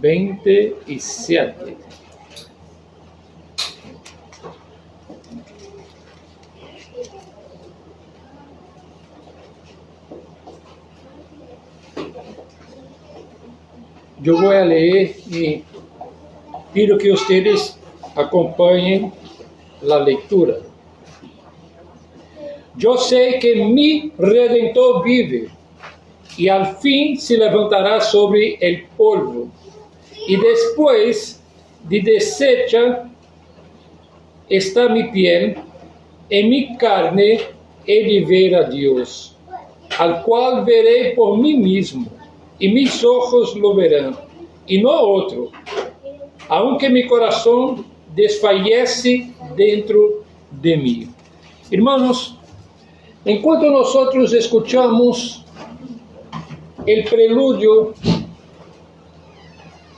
27. Yo voy a leer y pido que ustedes acompañen la lectura. Yo sé que mi Redentor vive y al fin se levantará sobre el polvo, y después de deshecha está mi piel, en mi carne he de ver a Dios, al cual veré por mí mismo, y mis ojos lo verán, y no otro, aunque mi corazón desfallece dentro de mí. Hermanos, enquanto nosotros escuchamos el preludio,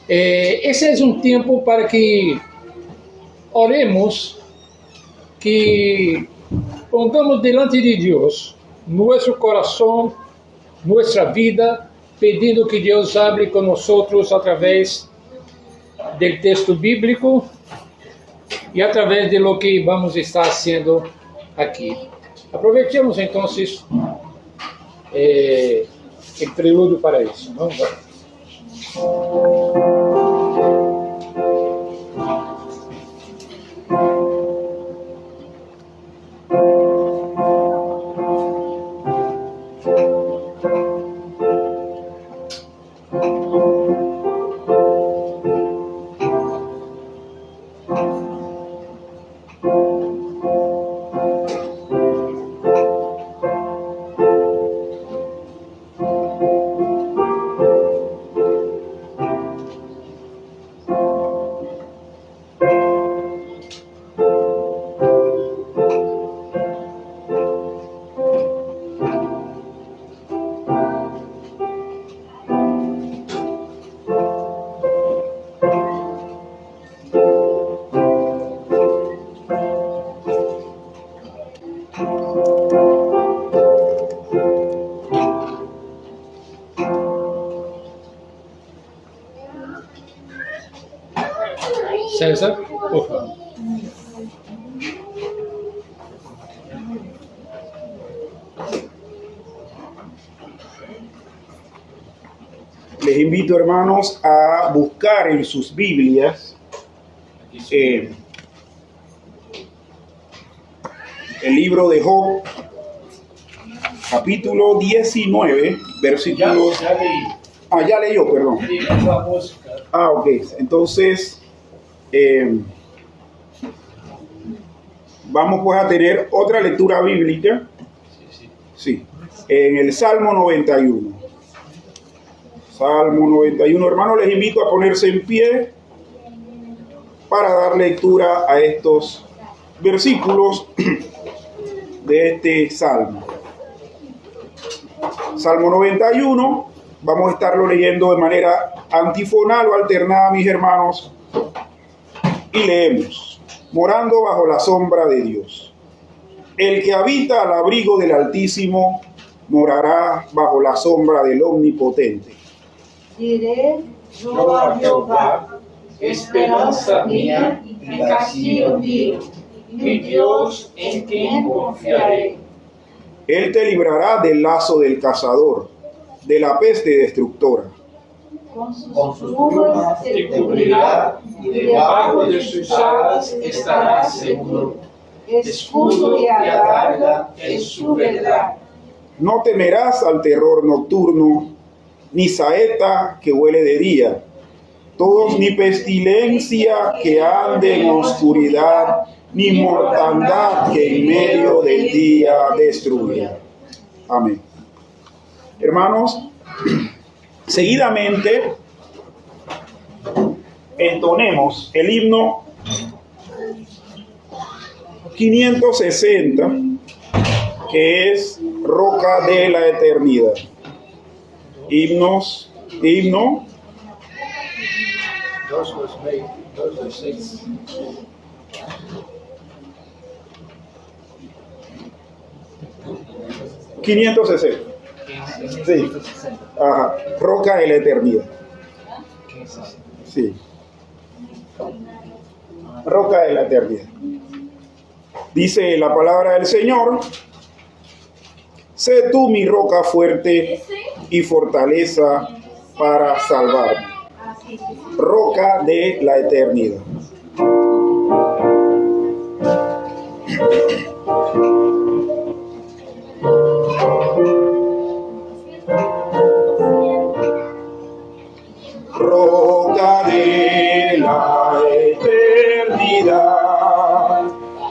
ese es un tiempo para que oremos, que pongamos delante de Dios nuestro corazón, nuestra vida, pedindo que Deus hable com nós através do texto bíblico e através de lo que vamos estar fazendo aqui. Aproveitemos então o prelúdio para isso. Vamos lá. César, por favor. Les invito, hermanos, a buscar en sus Biblias el libro de Job, capítulo 19, versículos... Ya leí. Ya leyó, perdón. Ok. Entonces, vamos pues a tener otra lectura bíblica. Sí. En el Salmo 91. Salmo 91. Hermanos, les invito a ponerse en pie para dar lectura a estos versículos de este Salmo. Salmo 91. Vamos a estarlo leyendo de manera antifonal o alternada, mis hermanos. Y leemos: morando bajo la sombra de Dios. El que habita al abrigo del Altísimo morará bajo la sombra del Omnipotente. Diré yo a Jehová, esperanza mía y castillo mío, mi Dios en quien confiaré. Él te librará del lazo del cazador, de la peste destructora. Con sus plumas te cubrirá y debajo de sus alas estarás seguro. Escudo y adarga es su verdad. No temerás al terror nocturno, ni saeta que huele de día, todos ni pestilencia que ande en oscuridad, ni mortandad que en medio del día destruya. Amén. Hermanos, seguidamente entonemos el himno 560, que es Roca de la Eternidad. Himno 2:6. Sí. Ajá. Roca de la Eternidad. Sí. Roca de la eternidad. Dice la palabra del Señor: sé tú mi roca fuerte y fortaleza para salvarme. Roca de la eternidad. Roca de la eternidad,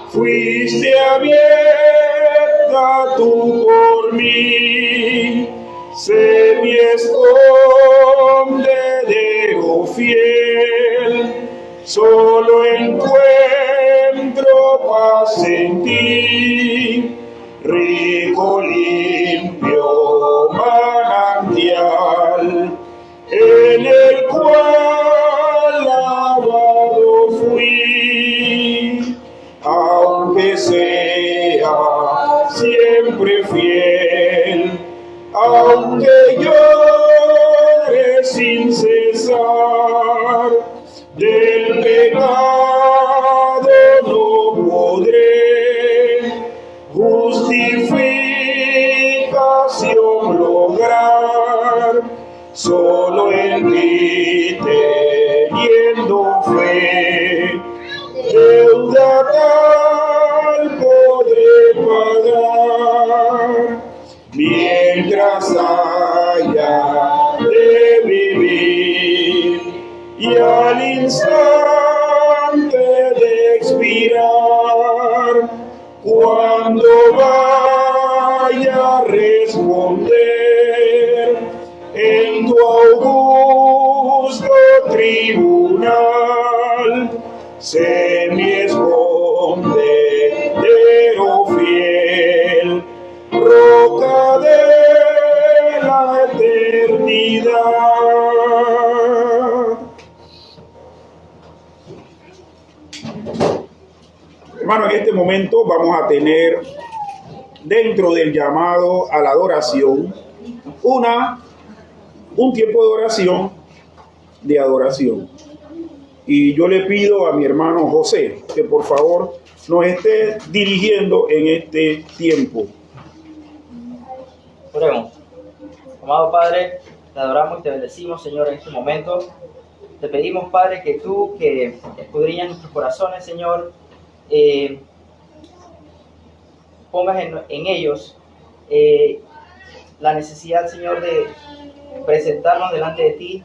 fuiste abierta tú por mí, sé mi escondedero fiel, solo encuentro paz en ti, rico, limpio manantial, en el cual lavado fui, aunque sea siempre fiel, aunque llore sin cesar, del pecado no podré justificación lograr, solo en ti teniendo fe, deuda tal podré pagar, mientras haya de vivir y al instante de expirar, cuando vaya a responder en tu augusto tribunal, sé mi escondedero fiel, roca de la eternidad. Hermano, en este momento vamos a tener, dentro del llamado a la adoración, un tiempo de oración, de adoración. Y yo le pido a mi hermano José que por favor nos esté dirigiendo en este tiempo. Oremos. Amado Padre, te adoramos y te bendecimos, Señor, en este momento. Te pedimos, Padre, que tú, que escudriñas nuestros corazones, Señor, pongas en ellos la necesidad, Señor, de presentarnos delante de ti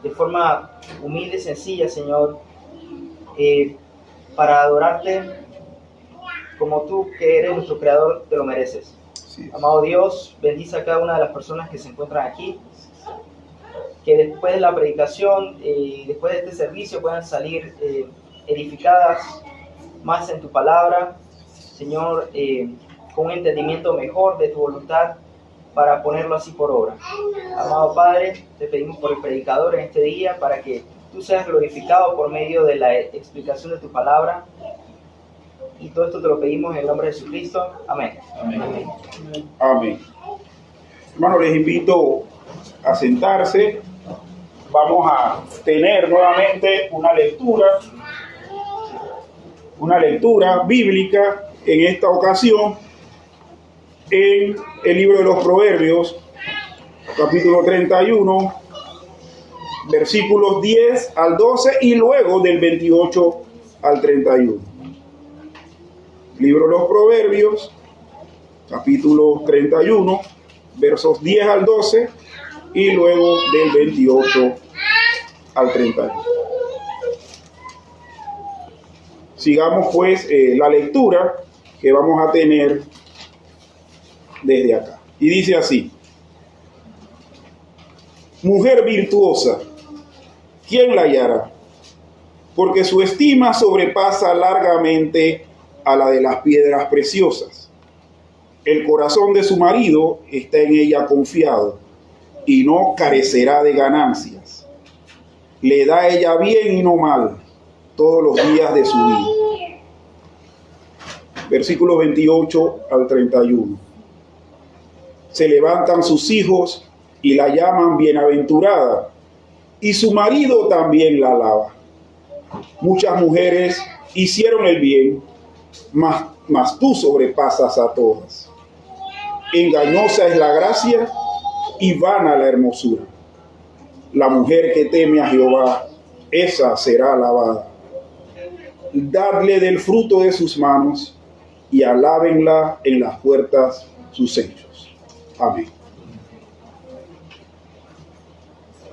de forma humilde y sencilla, Señor, para adorarte como tú, que eres nuestro Creador, te lo mereces. Sí. Amado Dios, bendice a cada una de las personas que se encuentran aquí, que después de la predicación y después de este servicio puedan salir edificadas más en tu palabra, Señor, con un entendimiento mejor de tu voluntad para ponerlo así por obra. Amado Padre, te pedimos por el predicador en este día para que tú seas glorificado por medio de la explicación de tu palabra, y todo esto te lo pedimos en el nombre de Jesucristo. Amén. Amén. Amén. Hermanos, les invito a sentarse. Vamos a tener nuevamente una lectura bíblica, en esta ocasión en el libro de los Proverbios, capítulo 31, versículos 10 al 12 y luego del 28 al 31. Libro de los Proverbios, capítulo 31, versos 10 al 12 y luego del 28 al 31. Sigamos pues la lectura que vamos a tener desde acá. Y dice así: mujer virtuosa, ¿quién la hallará? Porque su estima sobrepasa largamente a la de las piedras preciosas. El corazón de su marido está en ella confiado y no carecerá de ganancias. Le da ella bien y no mal todos los días de su vida. Versículos 28 al 31. Se levantan sus hijos y la llaman bienaventurada, y su marido también la alaba. Muchas mujeres hicieron el bien, mas tú sobrepasas a todas. Engañosa es la gracia y vana la hermosura. La mujer que teme a Jehová, esa será alabada. Dadle del fruto de sus manos y alábenla en las puertas sus hechos. Amén.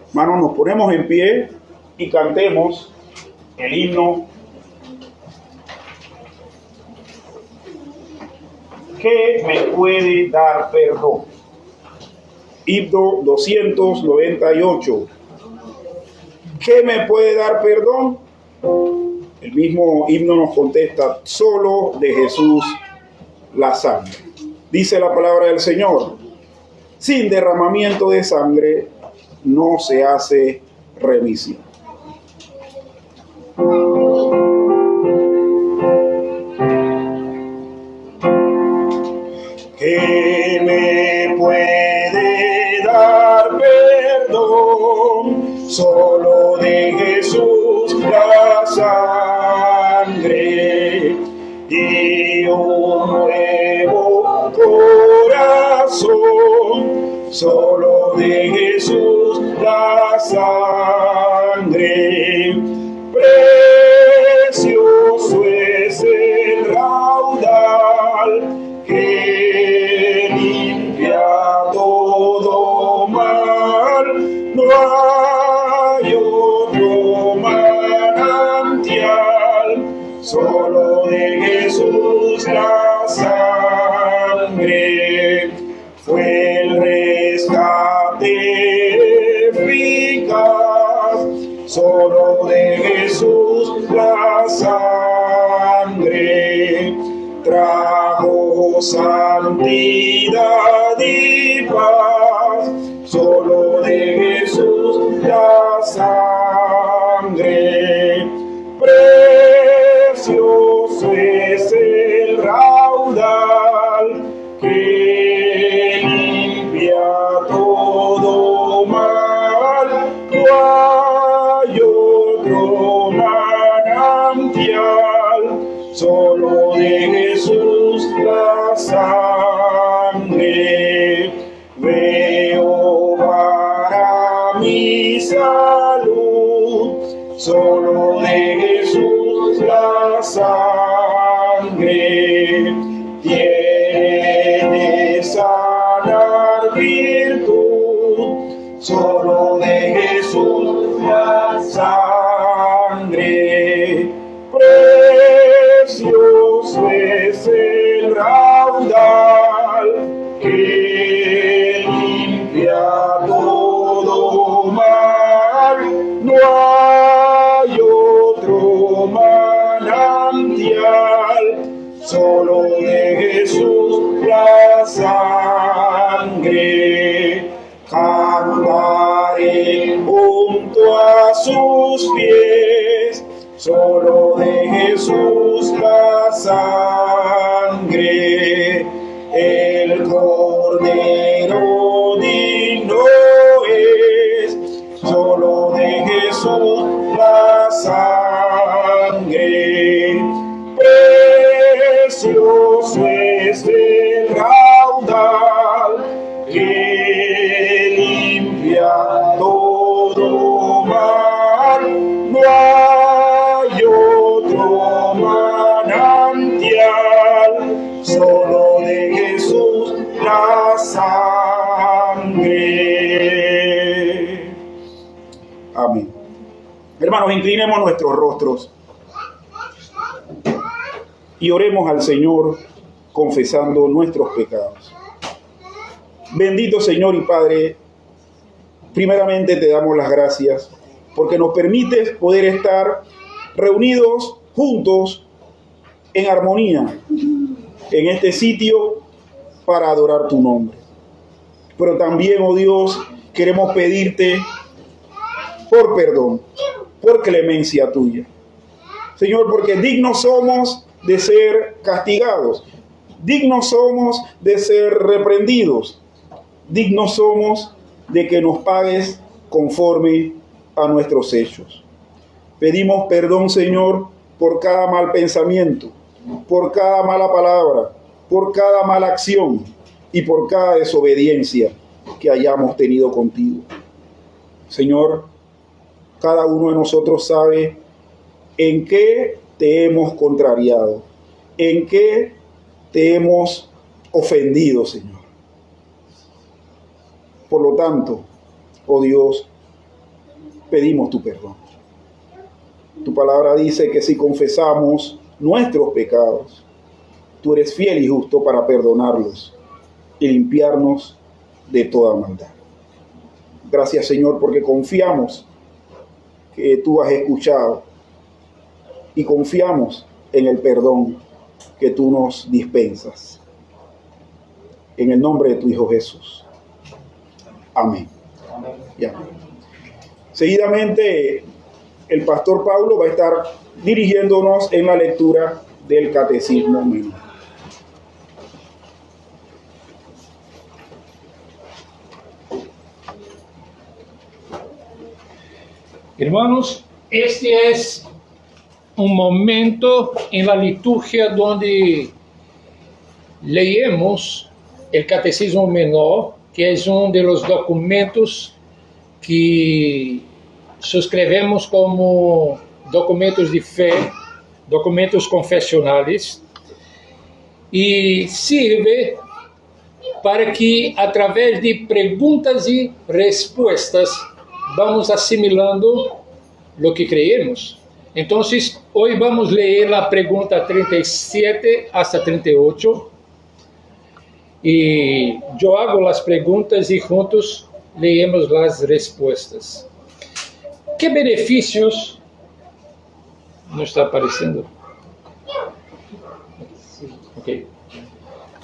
Hermanos, nos ponemos en pie y cantemos el himno ¿Qué me puede dar perdón? Himno 298. ¿Qué me puede dar perdón? El mismo himno nos contesta, solo de Jesús la sangre. Dice la palabra del Señor, sin derramamiento de sangre no se hace remisión. ¿Qué me puede dar perdón? Solo de Jesús la sangre y un nuevo corazón. Solo de Jesús la sangre. Precioso es el raudal que limpia todo mal, no hay otro manantial, solo de Jesús la sangre, fue el rescate eficaz, solo de Jesús la sangre, trajo santidad y paz, solo de Jesús la sangre. Precioso es el raudal que limpia todo mal, no hay otro manantial, solo de Jesús la sangre. Veo para mi salud, solo de Jesús la sangre. Tiene sanar virtud, solo de Jesús la sangre. Precioso es el raudal que limpia todo mal, no hay otro manantial, solo de Jesús la sangre. Cantaré junto a sus pies, solo de Jesús la sangre. El Cordero digno es, solo de Jesús la sangre. Precioso es el raudal que limpia todo mal, no hay otro manantial, solo de Jesús la sangre. Amén. Hermanos, inclinemos nuestros rostros y oremos al Señor confesando nuestros pecados. Bendito Señor y Padre, primeramente te damos las gracias porque nos permites poder estar reunidos juntos en armonía en este sitio para adorar tu nombre. Pero también, oh Dios, queremos pedirte por perdón, por clemencia tuya. Señor, porque dignos somos de ser castigados, dignos somos de ser reprendidos, dignos somos de que nos pagues conforme a nuestros hechos. Pedimos perdón, Señor, por cada mal pensamiento, por cada mala palabra, por cada mala acción y por cada desobediencia que hayamos tenido contigo. Señor, cada uno de nosotros sabe en qué te hemos contrariado, en qué te hemos ofendido, Señor. Por lo tanto, oh Dios, pedimos tu perdón. Tu palabra dice que si confesamos nuestros pecados, tú eres fiel y justo para perdonarlos y limpiarnos de toda maldad. Gracias, Señor, porque confiamos que tú has escuchado y confiamos en el perdón que tú nos dispensas. En el nombre de tu Hijo Jesús. Amén. Ya. Seguidamente, el pastor Paulo va a estar dirigiéndonos en la lectura del Catecismo Menor. Hermanos, este es un momento en la liturgia donde leemos el Catecismo Menor, que es uno de los documentos que suscribimos como documentos de fe, documentos confesionales, y sirve para que a través de preguntas y respuestas vamos asimilando lo que creemos. Entonces, hoy vamos a leer la pregunta 37 hasta 38. Y yo hago las preguntas y juntos leemos las respuestas. ¿Qué beneficios? ¿No está apareciendo? Okay.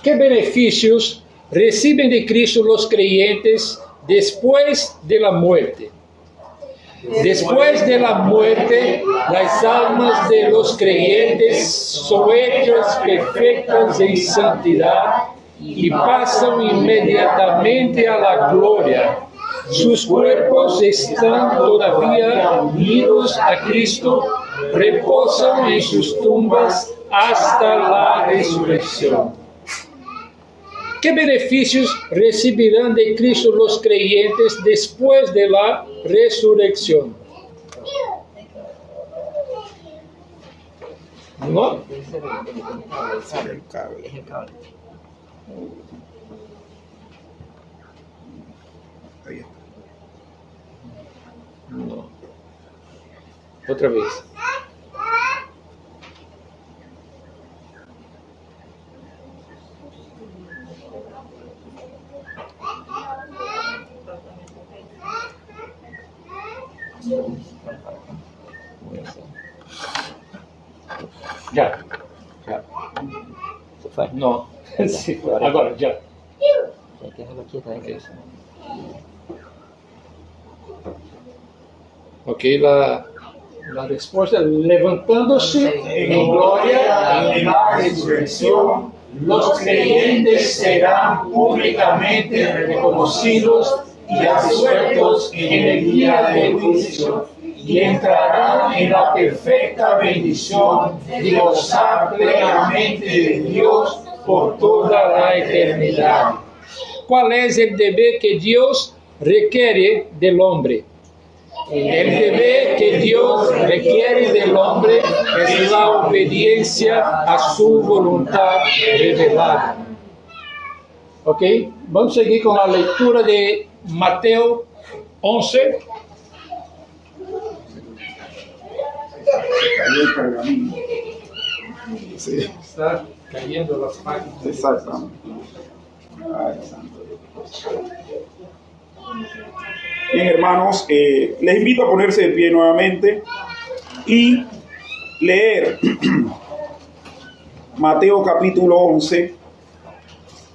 ¿Qué beneficios reciben de Cristo los creyentes después de la muerte? Después de la muerte, las almas de los creyentes son hechas perfectas en santidad y pasan inmediatamente a la gloria. Sus cuerpos están todavía unidos a Cristo, reposan en sus tumbas hasta la resurrección. ¿Qué beneficios recibirán de Cristo los creyentes después de la resurrección? ¿No? No. Otra vez. Ya. Se fue. No. Sí, agora, ya. Hay que dejarlo quieto, hay que eso. Ok, la respuesta, levantándose en gloria en la resurrección, los creyentes serán públicamente reconocidos y absueltos en el día del juicio y entrarán en la perfecta bendición de gozar plenamente de Dios por toda la eternidad. ¿Cuál es el deber que Dios requiere del hombre? El deber que Dios requiere del hombre es la obediencia a su voluntad revelada. Ok, vamos a seguir con la lectura de Mateo 11. Se cayó el pergamino. Sí, Está cayendo las páginas. exactamente. Ay, santo Dios. Bien, hermanos, les invito a ponerse de pie nuevamente y leer Mateo capítulo 11,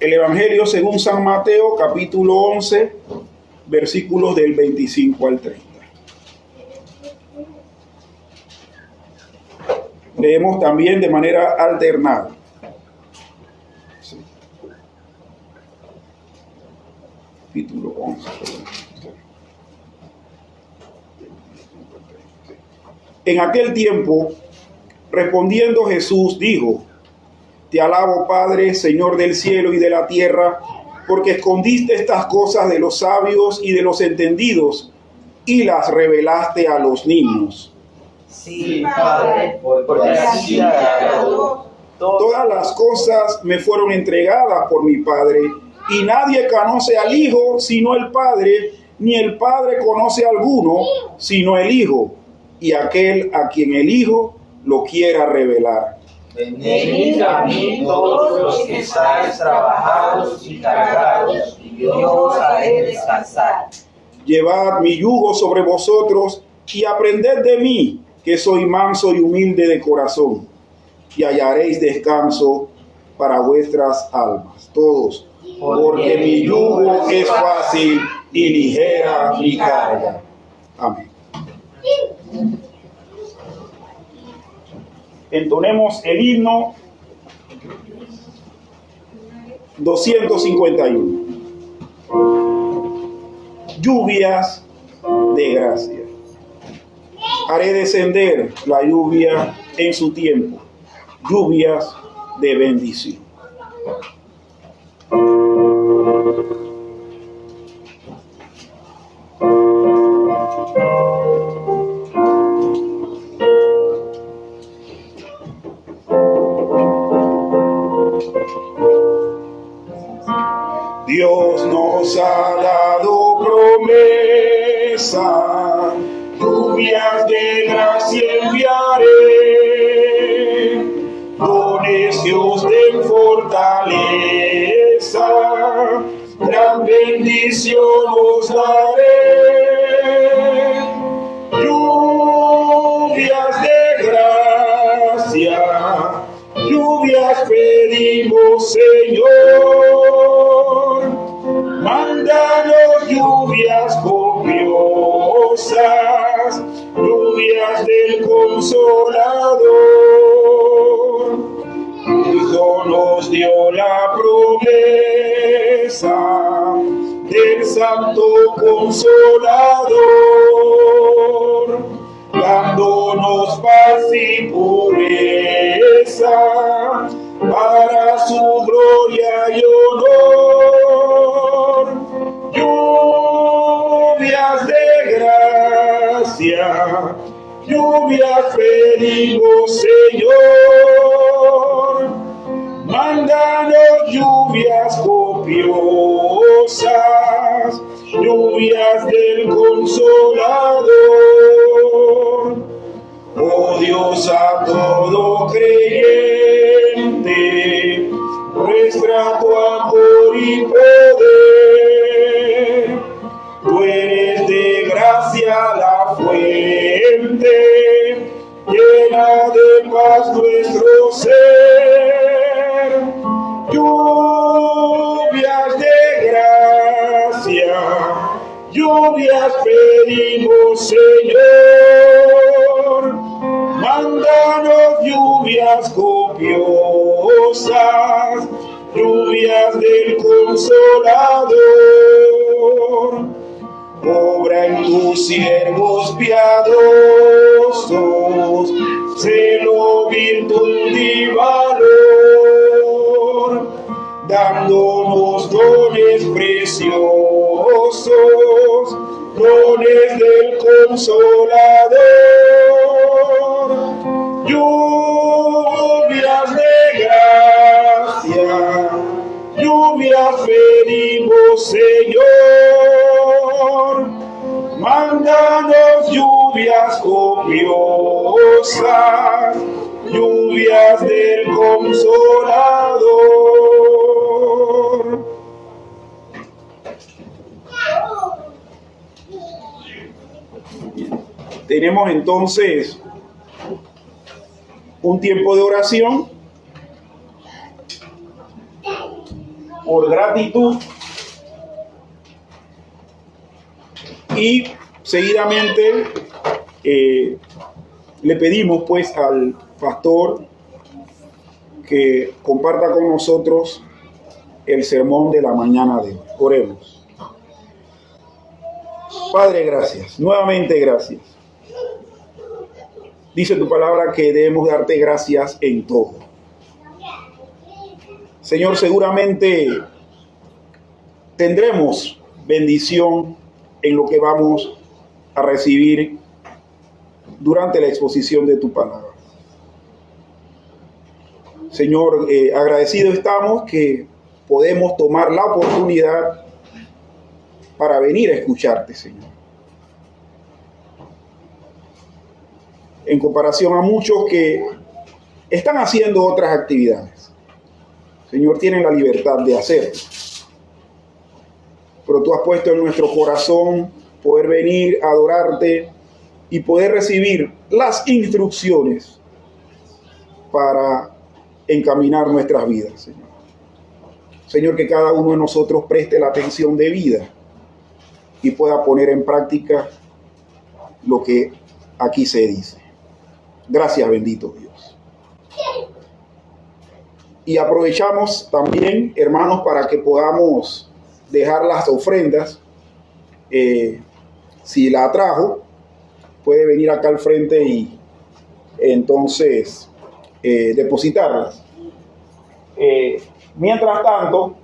el Evangelio según San Mateo capítulo 11, versículos del 25 al 30. Leemos también de manera alternada. Sí. Capítulo 11. En aquel tiempo, respondiendo Jesús, dijo: Te alabo, Padre, Señor del cielo y de la tierra, porque escondiste estas cosas de los sabios y de los entendidos y las revelaste a los niños. Sí, Padre, porque así te agradó. Todas las cosas me fueron entregadas por mi Padre, y nadie conoce al Hijo sino el Padre, ni el Padre conoce a alguno sino el Hijo, y aquel a quien el Hijo lo quiera revelar. Venid a mí todos los que estáis trabajados y cargados, y yo os haré descansar. Llevad mi yugo sobre vosotros y aprended de mí, que soy manso y humilde de corazón, y hallaréis descanso para vuestras almas. Todos, porque mi yugo es fácil y ligera mi carga. Amén. Entonemos el himno 251. Lluvias de gracia. Haré descender la lluvia en su tiempo, lluvias de bendición. Dios nos ha dado promesa, lluvias de gracia enviaré, dones que os den fortaleza, gran bendición os daré. Lluvias de gracia, lluvias pedimos, Señor, mándanos lluvias copiosas, lluvias del Consolador. Cristo nos dio la promesa del Santo Consolador, dándonos paz y pureza para su gloria y honor. Lluvias de gracia, lluvias pedimos, Señor, mándanos lluvias copiosas, lluvias del Consolador. Oh Dios, a todo creyente, muestra tu amor y poder. Tú eres de gracia la fuente, llena de paz nuestro ser. Lluvias de gracia, lluvias pedimos, Señor, mándanos lluvias copiosas, lluvias del Consolador. Obra en tus siervos piadosos, celo, virtud y valor, dándonos dones preciosos, dones del Consolador. Lluvias de gracia, lluvias pedimos, Señor, mándanos lluvias copiosas, lluvias del Consolador. Tenemos entonces un tiempo de oración por gratitud y seguidamente le pedimos pues al pastor que comparta con nosotros el sermón de la mañana de hoy. Oremos. Padre, gracias, nuevamente gracias. dice tu palabra que debemos darte gracias en todo. Señor, seguramente tendremos bendición en lo que vamos a recibir durante la exposición de tu palabra. Señor, agradecido estamos que podemos tomar la oportunidad para venir a escucharte, Señor. En comparación a muchos que están haciendo otras actividades. Señor, tienen la libertad de hacerlo. Pero tú has puesto en nuestro corazón poder venir a adorarte y poder recibir las instrucciones para encaminar nuestras vidas, Señor. Señor, que cada uno de nosotros preste la atención debida y pueda poner en práctica lo que aquí se dice. Gracias, bendito Dios. Y aprovechamos también, hermanos, para que podamos dejar las ofrendas. Si la trajo, puede venir acá al frente y entonces depositarlas. Mientras tanto,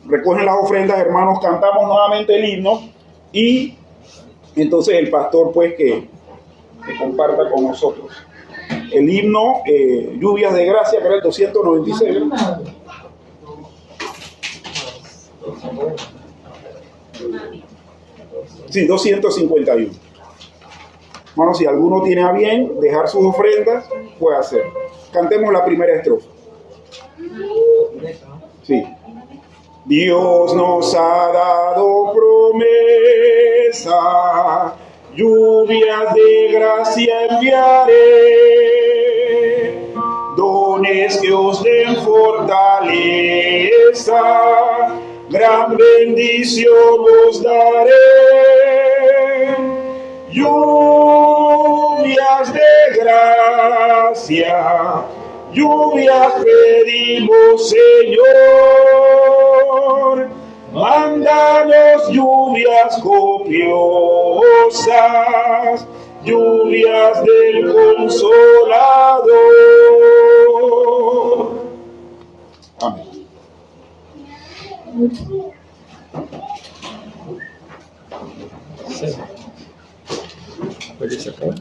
recogen las ofrendas, hermanos, cantamos nuevamente el himno y entonces el pastor pues que comparta con nosotros. El himno Lluvias de Gracia, que era el 296. Sí, 251. Hermanos, si alguno tiene a bien dejar sus ofrendas, puede hacer. Cantemos la primera estrofa. Sí. Dios nos ha dado promesa, lluvias de gracia enviaré, dones que os den fortaleza, gran bendición os daré. Lluvias de gracia, lluvias pedimos, Señor, mándanos lluvias copiosas, lluvias del Consolador. Amén. Sí. ¿Puede sacar?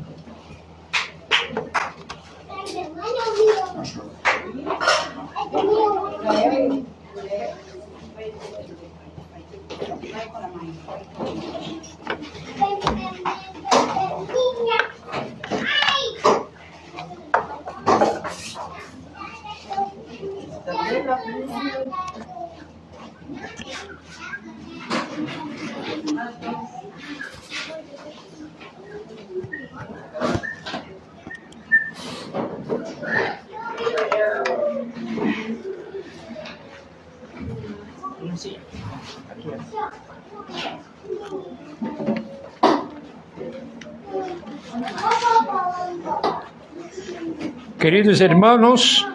Queridos hermanos,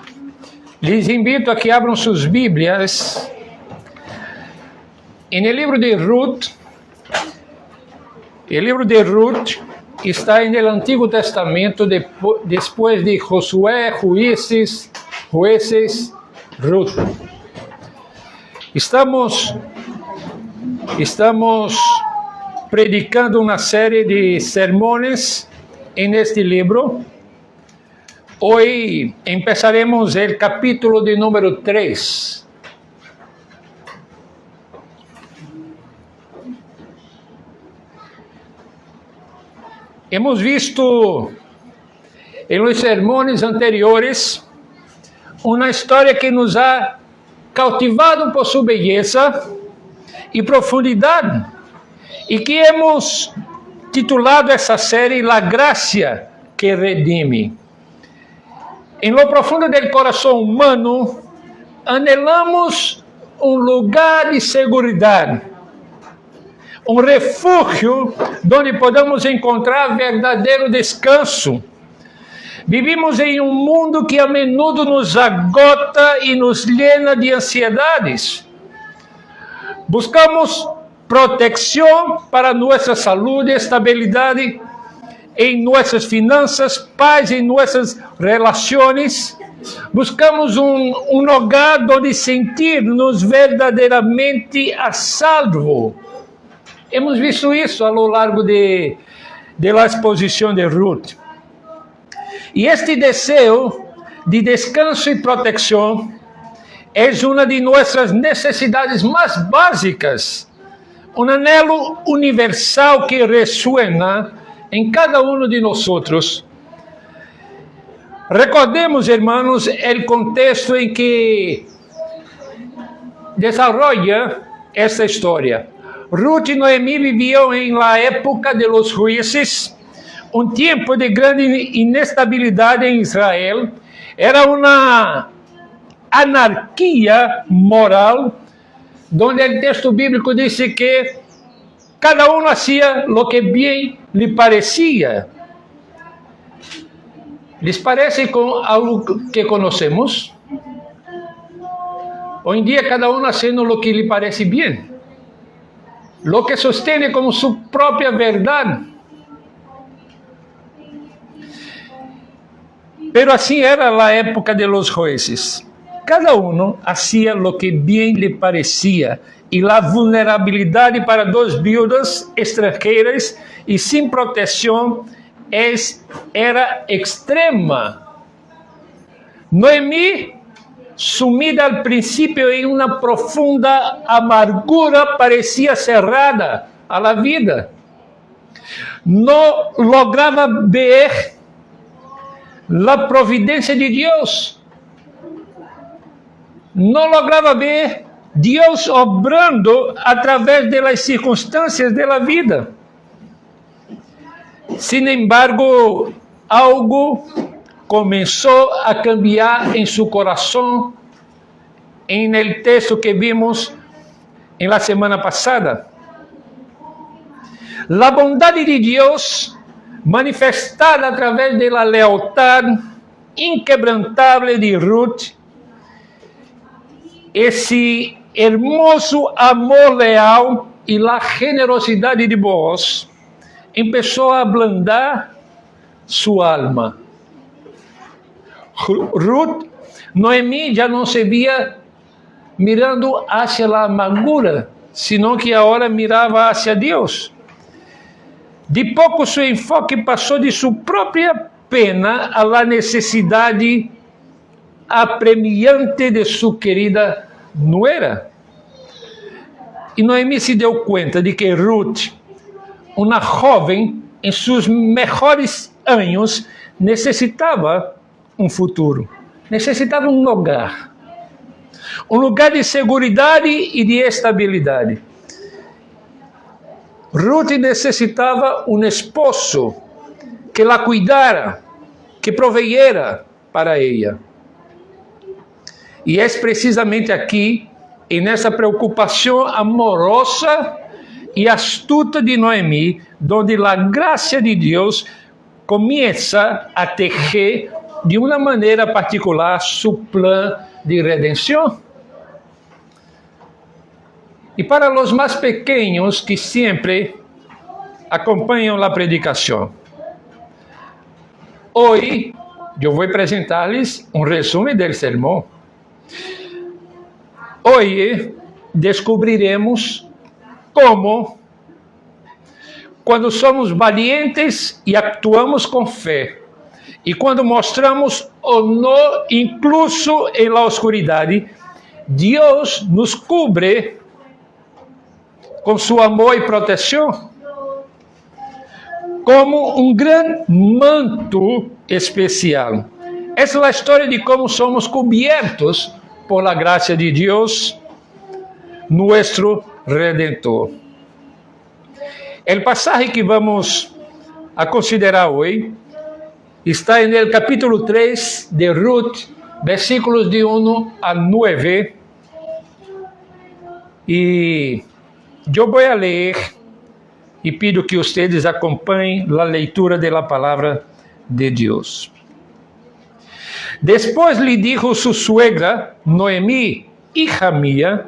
les invito a que abram sus Biblias en el libro de Ruth. El libro de Ruth está en el Antiguo Testamento después de Josué, Jueces, Ruth. Estamos predicando una serie de sermones en este libro. Hoy empezaremos el capítulo de número 3. Hemos visto en los sermones anteriores una historia que nos ha cautivado por su belleza y profundidad, y que hemos titulado essa série La Gracia que Redime. Em lo profundo del coração humano, anelamos um lugar de segurança, um refúgio onde podemos encontrar verdadeiro descanso. Vivimos em um mundo que a menudo nos agota e nos llena de ansiedades. Buscamos proteção para nossa saúde e estabilidade em nossas finanças, paz em nossas relações. Buscamos um lugar onde sentir-nos verdadeiramente a salvo. Hemos visto isso ao longo da exposição de Ruth. E este desejo de descanso e proteção é uma de nossas necessidades mais básicas, um anelo universal que ressuena em cada um de nós. Recordemos, hermanos, o contexto em que desenvolve esta história. Ruth e Noemi viviam em la época de los juízes, um tempo de grande inestabilidade em Israel. Era uma anarquia moral, onde o texto bíblico diz que cada um fazia o que bem lhe parecia. ¿Les parece com algo que conhecemos? Hoje em dia, cada um fazendo o que lhe parece bem, o que sostém como sua própria verdade. Pero assim era a época de los jueces. Cada um fazia o que bem lhe parecia, e a vulnerabilidade para duas viúvas estrangeiras e sem proteção era extrema. Noemi, sumida al princípio em uma profunda amargura, parecia cerrada a la vida. Não lograva ver a providência de Deus. Não lograva ver Deus obrando através das circunstâncias da vida. Sin embargo, algo começou a cambiar em seu coração, em el texto que vimos em la semana passada. La bondade de Deus, manifestada através da lealdade inquebrantável de Ruth, esse hermoso amor leal e a generosidade de Boaz, começou a ablandar sua alma. Ruth, Noemi já não se via mirando hacia a amargura, sino que agora mirava hacia Deus. De pouco seu enfoque passou de sua própria pena a la necessidade apremiante de sua querida nuera. E Noemi se deu conta de que Ruth, uma jovem em seus melhores anos, necessitava um futuro, necessitava um lugar de segurança e de estabilidade. Ruth necessitava um esposo que la cuidara, que proveera para ela. E é precisamente aqui, nessa preocupação amorosa e astuta de Noemi, onde a graça de Deus começa a tejer de uma maneira particular seu plano de redenção. E para os mais pequenos que sempre acompanham a predicação, hoje eu vou apresentar-lhes um resumo do sermão. Hoje descobriremos como, quando somos valientes e actuamos com fé, e quando mostramos honor incluso em la oscuridade, Deus nos cubre com seu amor e proteção, como um grande manto especial. Essa é a história de como somos cobertos por la graça de Deus, nosso Redentor. O pasaje que vamos a considerar hoje está no capítulo 3 de Ruth, versículos de 1 a 9, e eu vou ler e pido que vocês acompanhem a leitura da palavra de Deus. Depois lhe dijo sua suegra, Noemi, hija mía,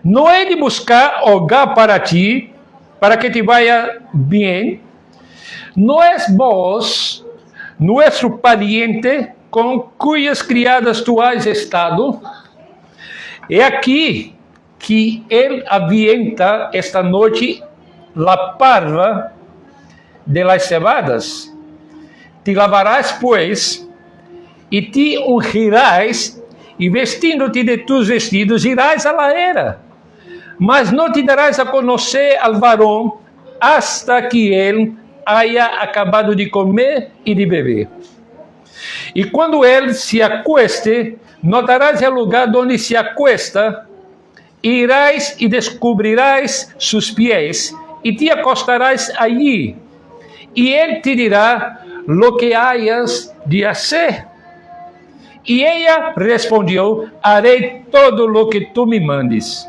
não he de buscar hogar para ti, para que te vaya bien. ¿no es vos nuestro pariente con cuyas criadas tú has estado? He aquí que él avienta esta noche la parva de las cebadas. Te lavarás, pues, y te ungirás, y vestindo-te de tus vestidos, irás a la era. Mas no te darás a conocer al varón hasta que él haya acabado de comer y de beber. Y cuando él se acueste, notarás el lugar donde se acuesta, irás y descubrirás sus pies, y te acostarás allí, y él te dirá lo que hayas de hacer. Y ella respondió: haré todo lo que tú me mandes.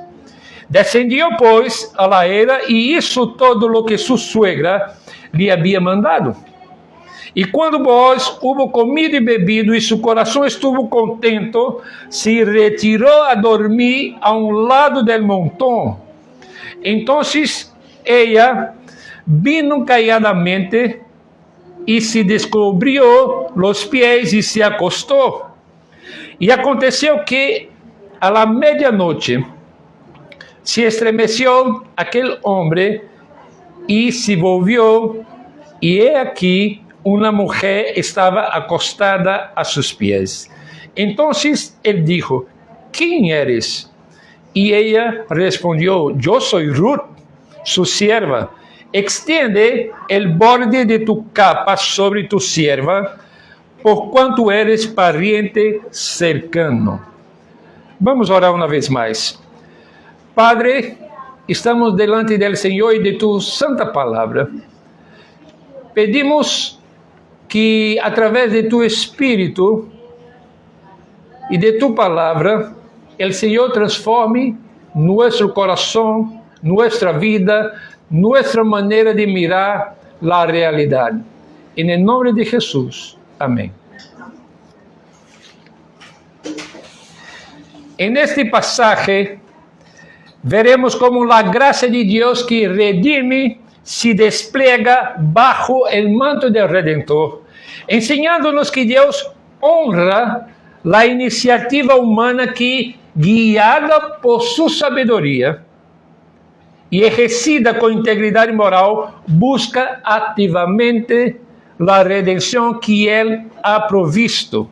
Descendió pues a la era y hizo todo lo que su suegra le había mandado. Y cuando Booz hubo comido y bebido y su corazón estuvo contento, se retiró a dormir a un lado del montón. Entonces ella vino calladamente y se descubrió los pies y se acostó. Y aconteció que a la medianoche se estremeció aquel hombre y se volvió, y he aquí una mujer estaba acostada a sus pies. Entonces él dijo: ¿quién eres? Y ella respondió: yo soy Ruth, su sierva. Extiende el borde de tu capa sobre tu sierva, por cuanto eres pariente cercano. Vamos a orar una vez más. Padre, estamos delante del Señor y de tu santa palabra. Pedimos que a través de tu Espíritu y de tu palabra, el Señor transforme nuestro corazón, nuestra vida, nuestra manera de mirar la realidad. En el nombre de Jesús. Amén. En este pasaje veremos cómo la gracia de Dios que redime se despliega bajo el manto del Redentor, enseñándonos que Dios honra la iniciativa humana que, guiada por su sabiduría y ejercida con integridad moral, busca activamente la redención que Él ha provisto.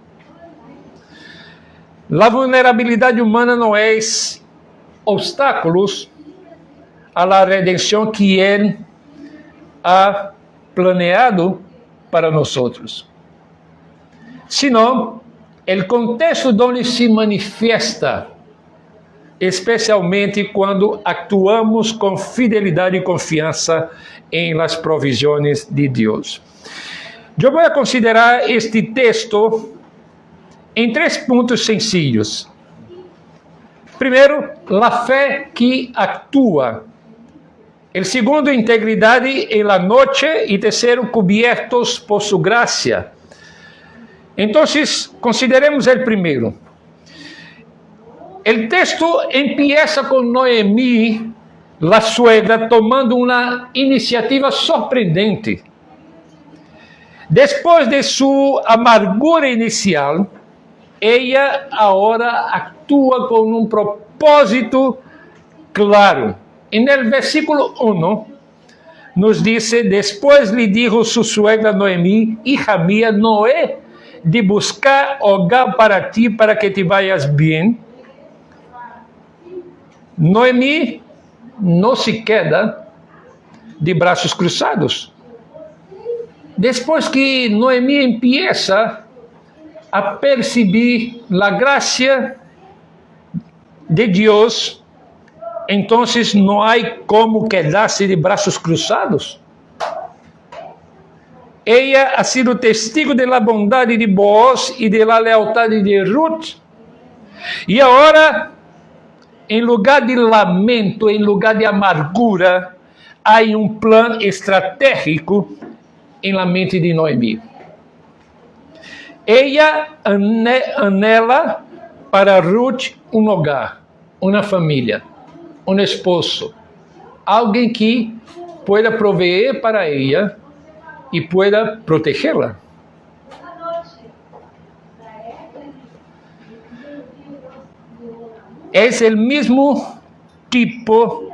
La vulnerabilidad humana no es obstáculos a la redención que Él ha planeado para nosotros, sino el contexto donde se manifiesta, especialmente quando actuamos com fidelidade e confiança em las provisões de Deus. Eu vou considerar este texto em 3 pontos sencillos. Primeiro, a fé que atua. El segundo, integridade en la noche. Y tercero, cubiertos por su gracia. Entonces, consideremos el primero. El texto empieza con Noemí, la suegra, tomando una iniciativa sorprendente. Después de su amargura inicial, ella ahora actúa con un propósito claro. En el versículo 1 nos dice: después le dijo su suegra Noemí: hija mía, no he de buscar hogar para ti para que te vayas bien. Noemí no se queda de brazos cruzados. Después que Noemí empieza a percibir la gracia de Dios, entonces no hay como quedarse de brazos cruzados. Ella ha sido testigo de la bondad de Booz y de la lealtad de Ruth. Y ahora, en lugar de lamento, en lugar de amargura, hay un plan estratégico en la mente de Noemí. Ella anhela para Ruth un hogar, una familia, un esposo, alguien que pueda proveer para ella y pueda protegerla. Es el mismo tipo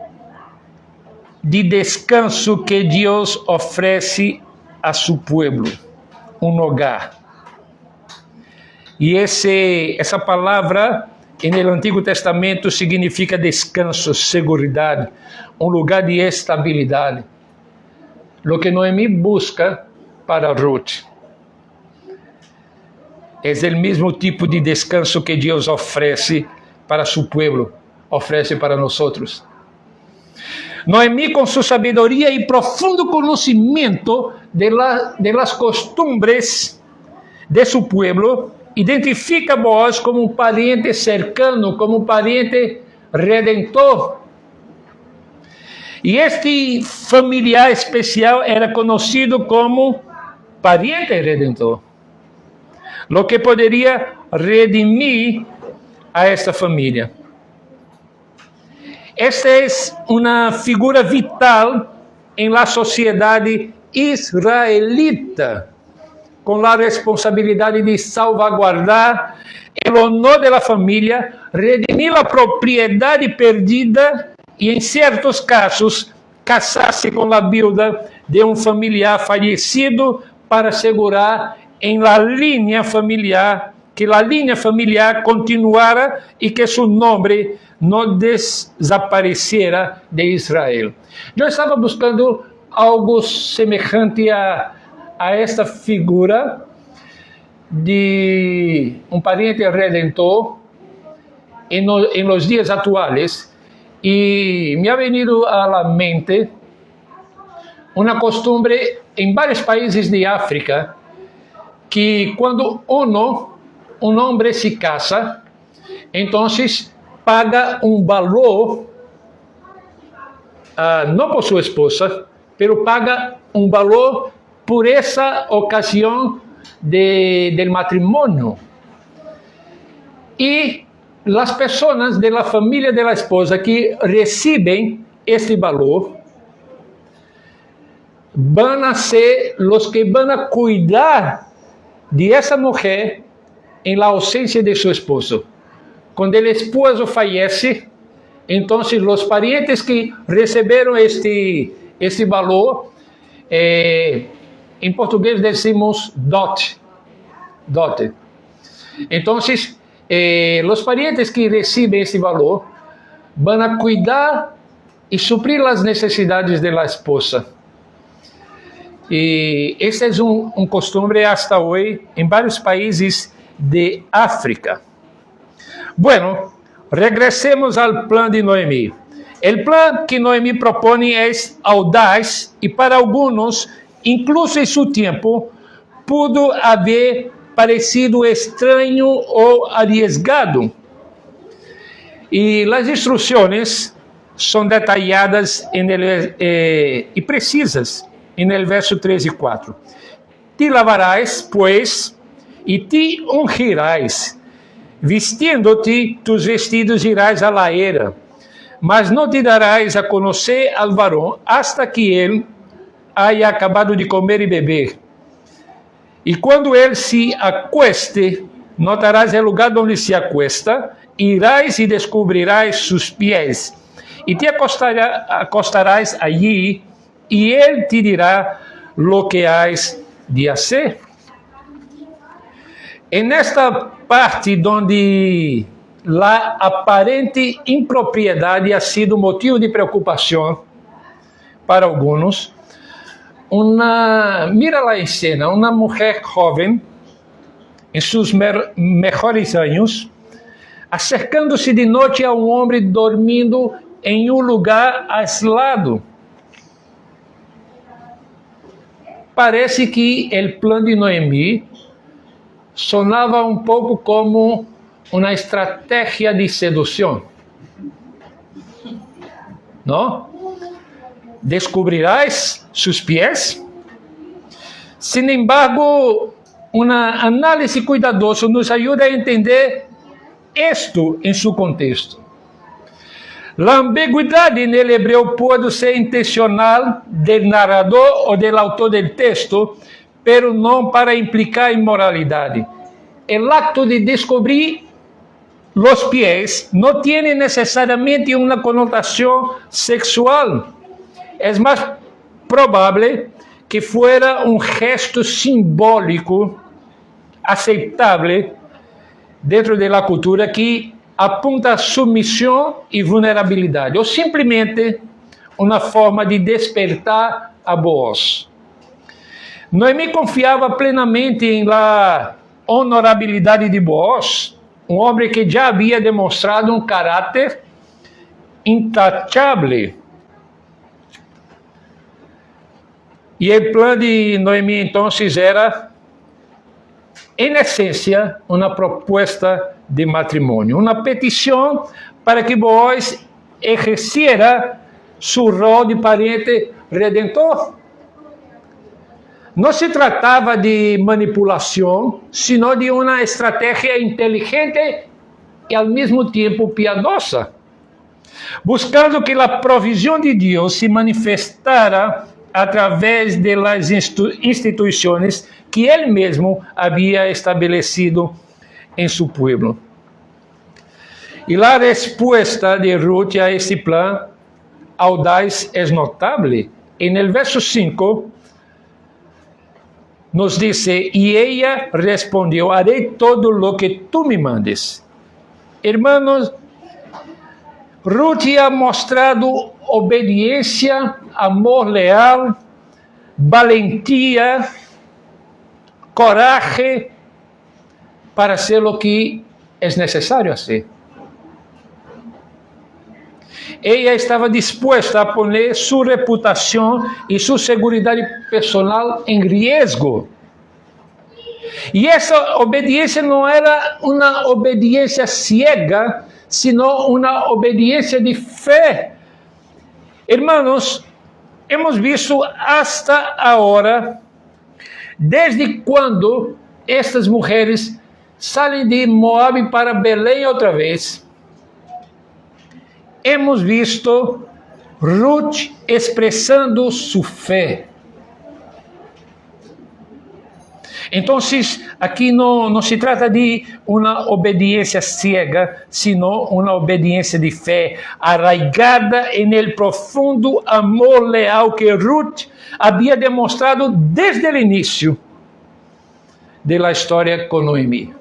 de descanso que Dios ofrece a su pueblo, un hogar. Y esa palabra en el Antiguo Testamento significa descanso, seguridad, un lugar de estabilidad. Lo que Noemí busca para Ruth es el mismo tipo de descanso que Dios ofrece para su pueblo, ofrece para nosotros. Noemí, con su sabiduría y profundo conocimiento de las costumbres de su pueblo, identifica a Boaz como un pariente cercano, como un pariente redentor. Y este familiar especial era conocido como pariente redentor, lo que podría redimir a esta familia. Esta es una figura vital en la sociedad israelita, con la responsabilidad de salvaguardar el honor de la familia, redimir la propiedad perdida y, en ciertos casos, casarse con la viuda de un familiar fallecido para asegurar en la línea familiar, que la línea familiar continuara y que su nombre no desapareciera de Israel. Yo estaba buscando algo semejante a esta figura de un pariente redentor en los días actuales, y me ha venido a la mente una costumbre en varios países de África, que cuando un hombre se casa, entonces paga un valor, no por su esposa, pero paga un valor por esa ocasión del matrimonio. Y las personas de la familia de la esposa que reciben este valor van a ser los que van a cuidar de esa mujer en la ausencia de su esposo. Cuando el esposo fallece, entonces los parientes que recibieron este valor, en portugués decimos dote. Entonces, los parientes que reciben este valor van a cuidar y suplir las necesidades de la esposa. Y este es un costumbre hasta hoy en varios países de África. Bueno, regresemos al plan de Noemí. El plan que Noemí propone es audaz y para algunos, incluso en su tiempo, pudo haber parecido extraño o arriesgado. Y las instrucciones son detalladas y precisas en el verso 3 y 4. Te lavarás, pues, y te ungirás. Vistiendo-te tus vestidos irás a la era, mas no te darás a conocer al varón hasta que él haya acabado de comer y beber. Y cuando él se acueste, notarás el lugar donde se acuesta, irás y descubrirás sus pies, y te acostarás allí, y él te dirá lo que has de hacer. En esta parte donde la aparente impropiedad ha sido motivo de preocupación para algunos, mira la escena, una mujer joven, en sus mejores años, acercándose de noche a un hombre dormindo en un lugar aislado. Parece que el plan de Noemí sonava um pouco como uma estratégia de sedução. ¿No? Descubrirás sus pies. Sin embargo, uma análise cuidadosa nos ajuda a entender esto em seu contexto. A ambiguidade no hebreu pode ser intencional do narrador ou do autor do texto, pero não para implicar imoralidade. O acto de descobrir os pés não tem necessariamente uma conotação sexual. É mais provável que fuera um gesto simbólico aceitável dentro da cultura que apunta a submissão e vulnerabilidade, ou simplesmente uma forma de despertar a voz. Noemi confiava plenamente em la honorabilidade de Boaz, um homem que já havia demonstrado um caráter intachável. E o plano de Noemi, então, era, em essência, uma proposta de matrimônio, uma petição para que Boaz exerciera seu rol de parente redentor. Não se tratava de manipulação, sino de uma estratégia inteligente e, ao mesmo tempo, piedosa, buscando que a provisão de Deus se manifestara através das instituições que ele mesmo havia estabelecido em seu povo. E a resposta de Ruth a este plano audaz é notável. No verso 5, nos diz, e ella respondeu, haré todo lo que tú me mandes. Hermanos, Ruth ha mostrado obediência, amor leal, valentia, coragem para hacer o que é necessário fazer. Ella estava disposta a poner sua reputação e sua segurança personal em risco. E essa obediência não era uma obediência ciega, sino uma obediência de fé. Hermanos, hemos visto hasta agora, desde quando estas mulheres saem de Moab para Belém outra vez, hemos visto Ruth expressando sua fé. Então, aqui não se trata de uma obediência cega, sino uma obediência de fé, arraigada no profundo amor leal que Ruth havia demonstrado desde o início da história com Noemi.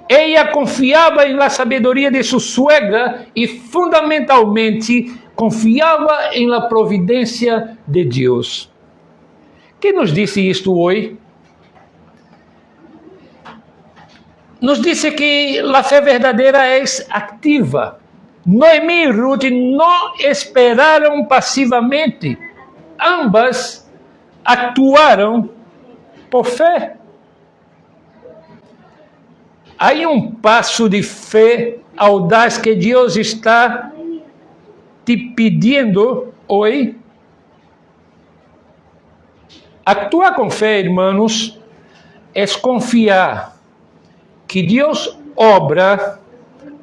Ella confiava na sabedoria de sua suegra e, fundamentalmente, confiava na providência de Deus. Quem nos disse isto hoje? Nos disse que a fé verdadeira é ativa. Noemi e Ruth não esperaram passivamente. Ambas actuaram por fé. Há um passo de fé audaz que Deus está te pedindo hoje. Actuar com fé, irmãos, é confiar que Deus obra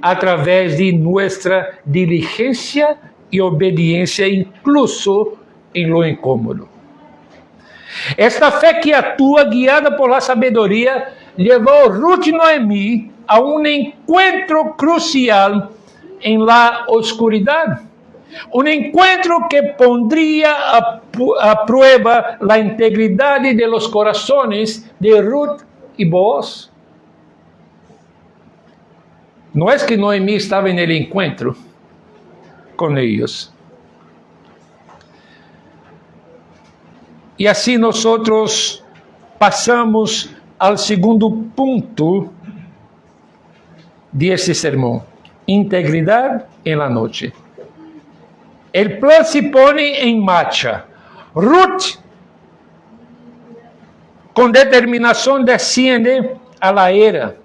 através de nossa diligência e obediência, incluso em lo incômodo. Esta fé que atua guiada por la sabedoria levou Ruth e Noemi a um encontro crucial em la oscuridade. Um encontro que pondria a prueba a integridade de los corazones de Ruth e Boaz. Não é que Noemi estava no encontro com eles. E assim nós passamos ao segundo ponto deste sermão: integridade em la noite. O plano se põe em marcha. Ruth, com determinação, desciende a la era.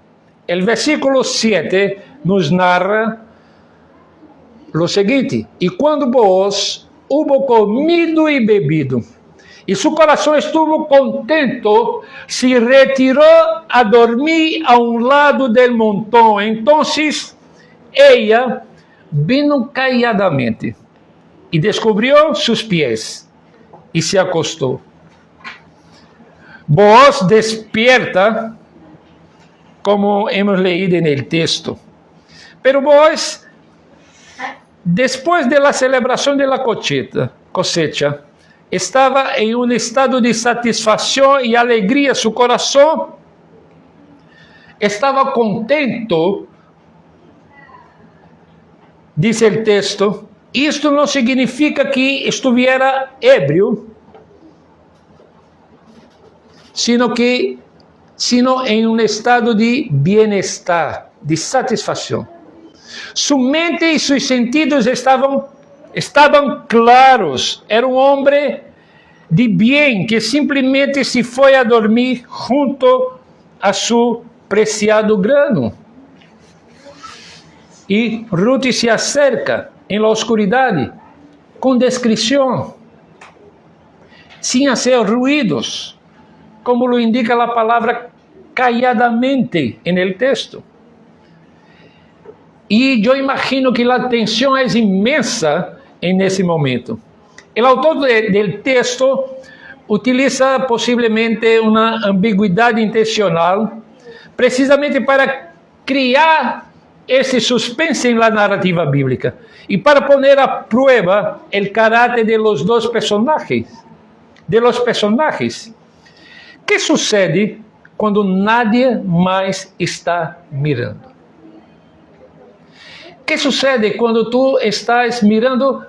O versículo 7 nos narra o seguinte: e quando Boaz hubo comido e bebido, e seu coração estuvo contento, se retirou a dormir a um lado del montão. Então, ella vino calladamente y descubrió sus pies y se acostó. Booz despierta, como hemos leído en el texto. Pero Booz, después de la celebración de la cosecha, estaba en un estado de satisfacción y alegría. Su corazón estaba contento, dice el texto. Esto no significa que estuviera ebrio, sino en un estado de bienestar, de satisfacción. Su mente y sus sentidos estaban claros. Era un hombre de bien que simplemente se fue a dormir junto a su preciado grano. Y Ruth se acerca en la oscuridad, con discreción, sin hacer ruidos, como lo indica la palabra calladamente en el texto. Y yo imagino que la tensión es inmensa en ese momento. El autor del texto utiliza posiblemente una ambigüedad intencional, precisamente para crear ese suspense en la narrativa bíblica y para poner a prueba el carácter de los dos personajes. ¿Qué sucede cuando nadie más está mirando? ¿Qué sucede cuando tú estás mirando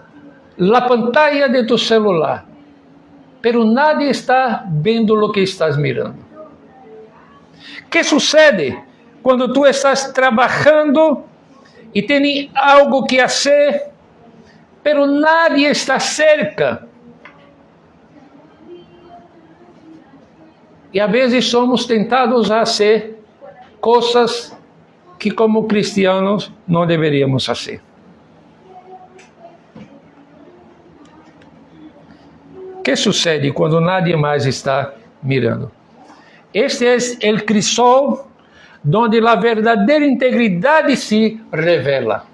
la pantalla de tu celular, pero nadie está viendo lo que estás mirando? ¿Qué sucede cuando tú estás trabajando y tienes algo que hacer, pero nadie está cerca? E a vezes somos tentados a hacer coisas que como cristianos não deveríamos fazer. O que sucede quando nadie mais está mirando? Este é o crisol onde a verdadeira integridade se revela.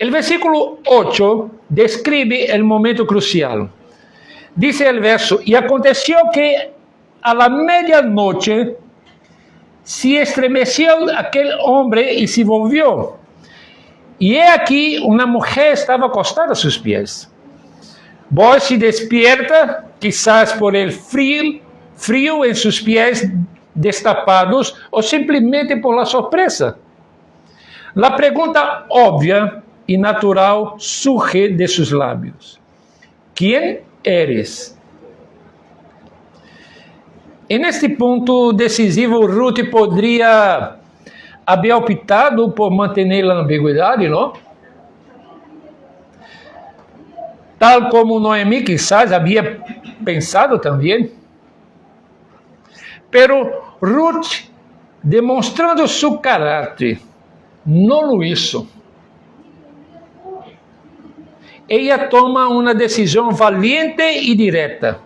O versículo 8 describe o momento crucial. Dice el verso: y aconteció que a la medianoche se estremeció aquel hombre y se volvió. Y he aquí una mujer estaba acostada a sus pies. Booz se despierta, quizás por el frío en sus pies destapados o simplemente por la sorpresa. La pregunta obvia y natural surge de sus labios: ¿quién eres? En este ponto decisivo, Ruth poderia haber optado por manter a ambiguidade, não? Tal como Noemi quizás havia pensado também. Pero Ruth, demonstrando su caráter, não lo hizo. Ella toma uma decisão valiente e direta.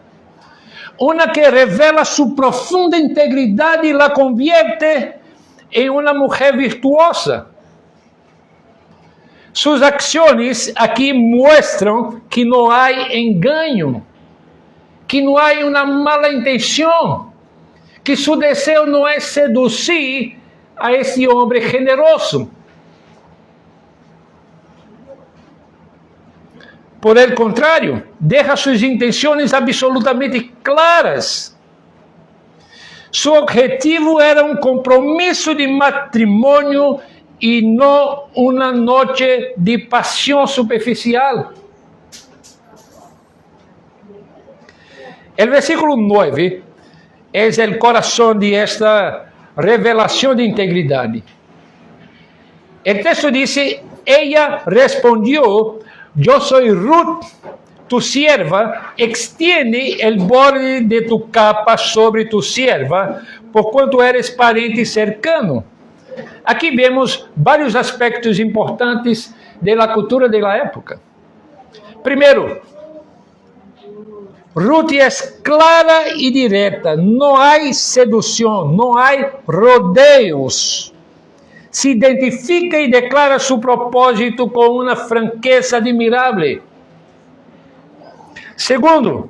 Una que revela su profunda integridad y la convierte en una mujer virtuosa. Sus acciones aquí muestran que no hay engaño, que no hay una mala intención, que su deseo no es seducir a ese hombre generoso. Por el contrario, deja sus intenciones absolutamente claras. Su objetivo era un compromiso de matrimonio y no una noche de pasión superficial. El versículo 9 es el corazón de esta revelación de integridad. El texto dice: ella respondió: yo soy Ruth, tu sierva, extiende el borde de tu capa sobre tu sierva, por cuanto eres parente cercano. Aqui vemos vários aspectos importantes da cultura da época. Primeiro, Ruth é clara e direta, não há sedução, não há rodeios. se identifica y declara su propósito con una franqueza admirable. Segundo,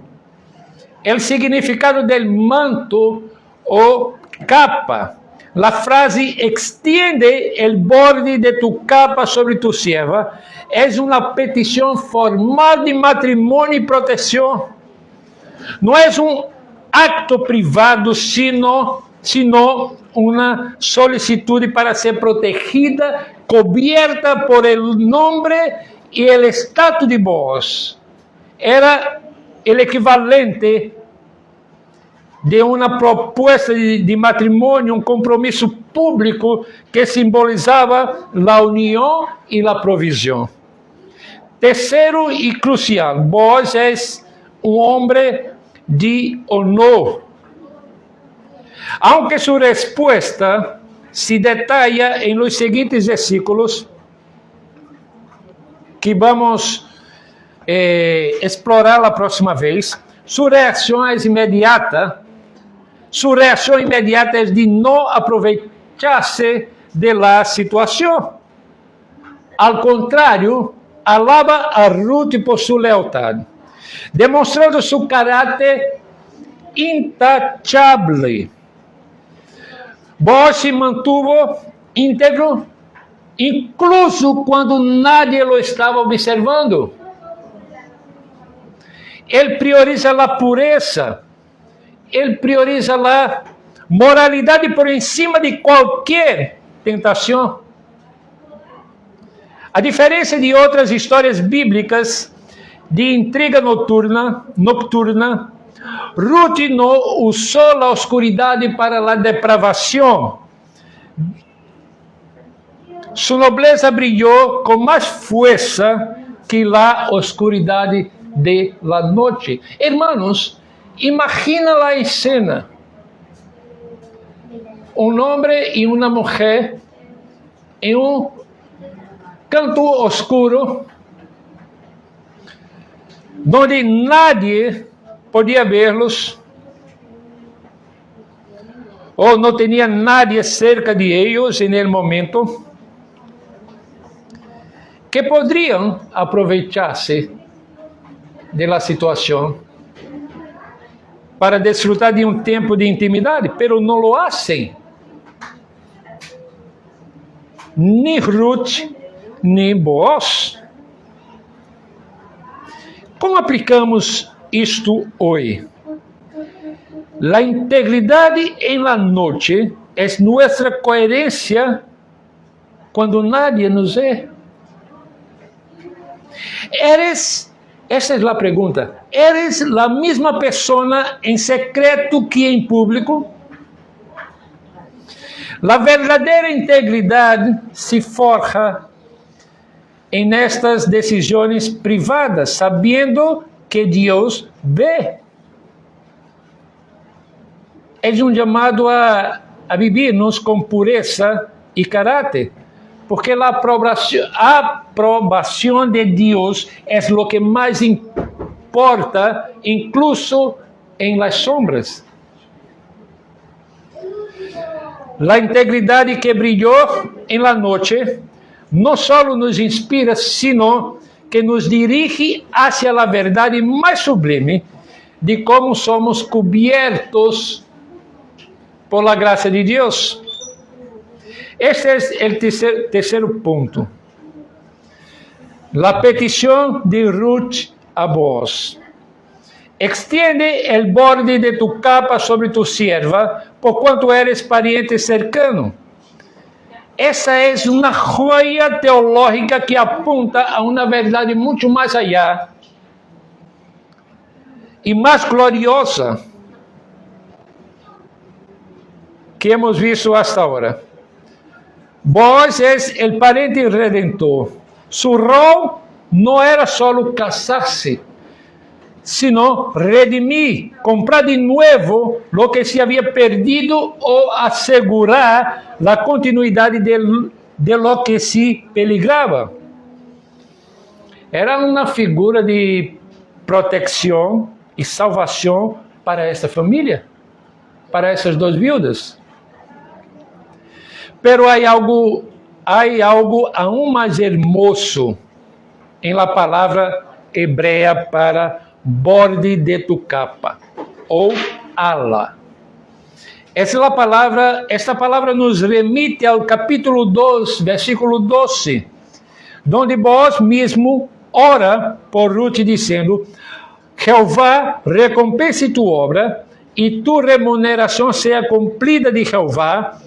el significado del manto o capa. La frase extiende el borde de tu capa sobre tu sierva es una petición formal de matrimonio y protección. No es un acto privado, sino una solicitud para ser protegida, cubierta por el nombre y el estatus de Boaz. Era el equivalente de una propuesta de matrimonio, un compromiso público que simbolizaba la unión y la provisión. Tercero y crucial, Boaz es un hombre de honor. Aunque su respuesta se detalla en los siguientes versículos que vamos a explorar la próxima vez, su reacción es inmediata. Su reacción inmediata es de no aprovecharse de la situación. Al contrario, alaba a Ruth por su lealtad, demostrando su carácter intachable. Boaz se mantuvo íntegro, incluso cuando nadie lo estaba observando. Él prioriza la pureza, él prioriza la moralidad por encima de cualquier tentación. A diferença de outras histórias bíblicas de intriga noturna, Ruth no usou a oscuridade para a depravação. Su nobleza brilhou com mais força que a oscuridade de la noche. Hermanos, imagina la escena. Un hombre y una mujer en un canto oscuro donde nadie podía verlos o no tenía nadie cerca de ellos en el momento que podrían aprovecharse de la situación para desfrutar de un tiempo de intimidad, pero no lo hacen. Ni Ruth, ni Boaz. Como aplicamos isto hoy? La integridad en la noche es nuestra coherencia cuando nadie nos ve. Essa é a pergunta. ¿Eres la misma persona en secreto que en público? La verdadeira integridade se forja en estas decisiones privadas, sabiendo que Dios ve. É um chamado a vivirmos com pureza e caráter, porque a aprovação de Deus é o que mais importa, incluso em las sombras. A integridade que brilhou em la noche não só nos inspira, sino que nos dirige hacia a verdade mais sublime de como somos cubiertos por la gracia de Dios. Este es el tercer punto. La petición de Ruth a Boaz. Extiende el borde de tu capa sobre tu sierva, por cuanto eres pariente cercano. Essa é uma joia teológica que apunta a uma verdade muito mais allá e mais gloriosa que hemos visto hasta ahora. Boaz é o parente redentor. Su rol não era solo casarse, sino redimir, comprar de nuevo lo que se había perdido o asegurar la continuidad de lo que se peligraba. Era uma figura de proteção e salvação para essa família, para essas duas viúvas. Pero hay algo aún más hermoso en la palabra hebrea para borde de tu capa, ou ala. Esta palavra nos remite ao capítulo 2, versículo 12, onde Boaz mesmo ora por Ruth dizendo: Jeová recompense tu obra e tu remuneração seja cumprida de Jeová,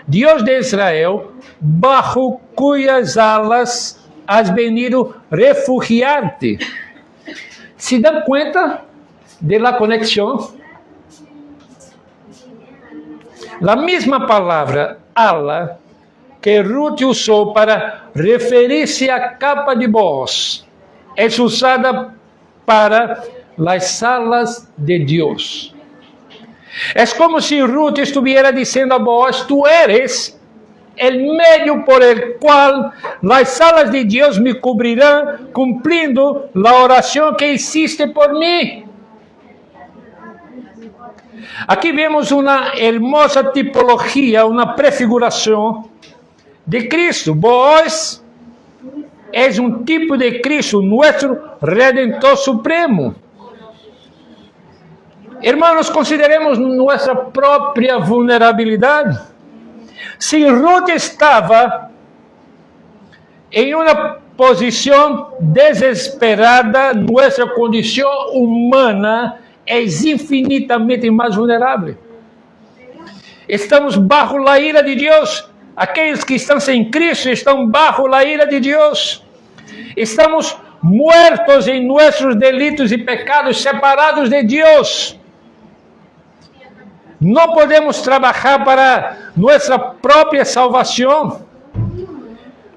Deus de Israel, bajo cuyas alas has venido refugiar-te. ¿Se dan cuenta de la conexión? La misma palabra ala que Ruth usou para referir-se à capa de Boaz é usada para las alas de Deus. É como se Ruth estuviera dizendo a Boaz: tu eres el medio por el cual las alas de Dios me cubrirán, cumpliendo la oración que hiciste por mí. Aqui vemos uma hermosa tipologia, uma prefiguração de Cristo. Boaz é um tipo de Cristo, nosso Redentor Supremo. Hermanos, consideremos nossa própria vulnerabilidade. Se Ruth estava em uma posição desesperada, nossa condição humana é infinitamente mais vulnerável. Estamos bajo a ira de Deus. Aqueles que estão sem Cristo estão bajo a ira de Deus. Estamos muertos em nossos delitos e pecados, separados de Deus. Não podemos trabalhar para nossa própria salvação.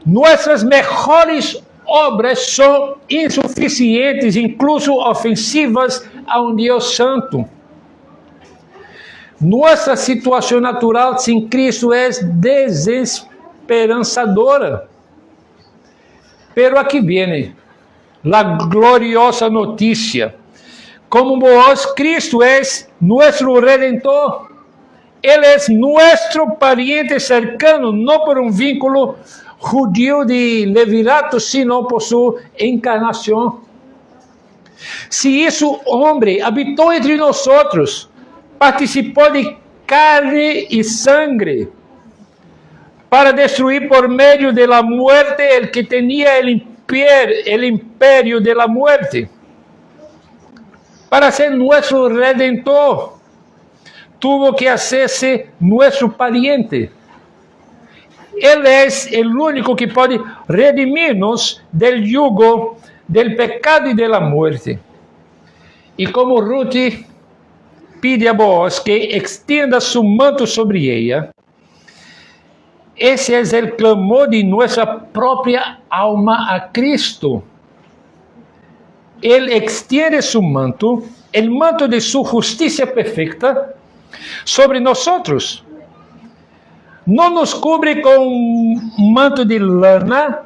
Nossas melhores obras são insuficientes, incluso ofensivas a um Deus santo. Nossa situação natural sem Cristo é desesperançadora. Pero aqui vem a gloriosa notícia. Como Boaz, Cristo é nosso Redentor. Ele é nosso pariente cercano, não por um vínculo judío de levirato, sino por sua encarnação. Se esse homem habitou entre nós, participou de carne e sangue, para destruir por meio de la muerte el que tinha el império de la muerte, para ser nosso Redentor, tuvo que hacerse nosso pariente. Ele é o único que pode redimir-nos del yugo, del pecado e de la muerte. E como Ruth pede a Boaz que extienda su manto sobre ella, esse é o clamor de nossa própria alma a Cristo. Ele extiende su manto, el manto de su justicia perfecta, sobre nós. Não nos cubre com um manto de lana,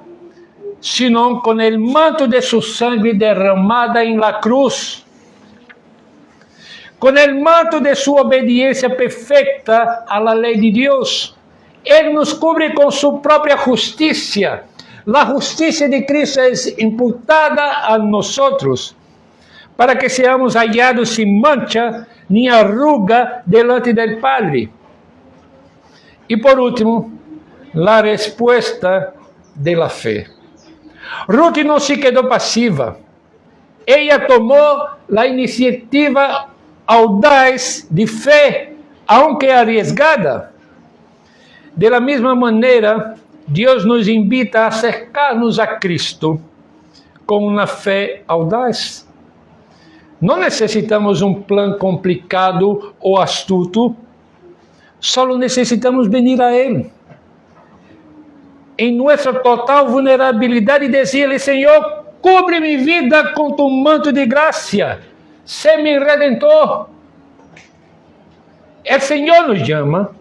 sino com o manto de su sangre derramada em la cruz, com o manto de sua obediência perfeita à lei de Deus. Ele nos cubre com sua própria justiça. A justiça de Cristo é imputada a nós, para que seamos hallados sem mancha nem arruga delante del Padre. E por último, a resposta de la fé. Ruth não se quedou passiva. Ela tomou a iniciativa audaz de fé, aunque arriesgada. De la mesma maneira, Deus nos invita a acercar-nos a Cristo com uma fé audaz. Não necessitamos um plano complicado ou astuto, só necessitamos venir a Ele. Em nossa total vulnerabilidade, dizer-lhe: Senhor, cubre minha vida com tu manto de graça, sé mi redentor. O Senhor nos chama: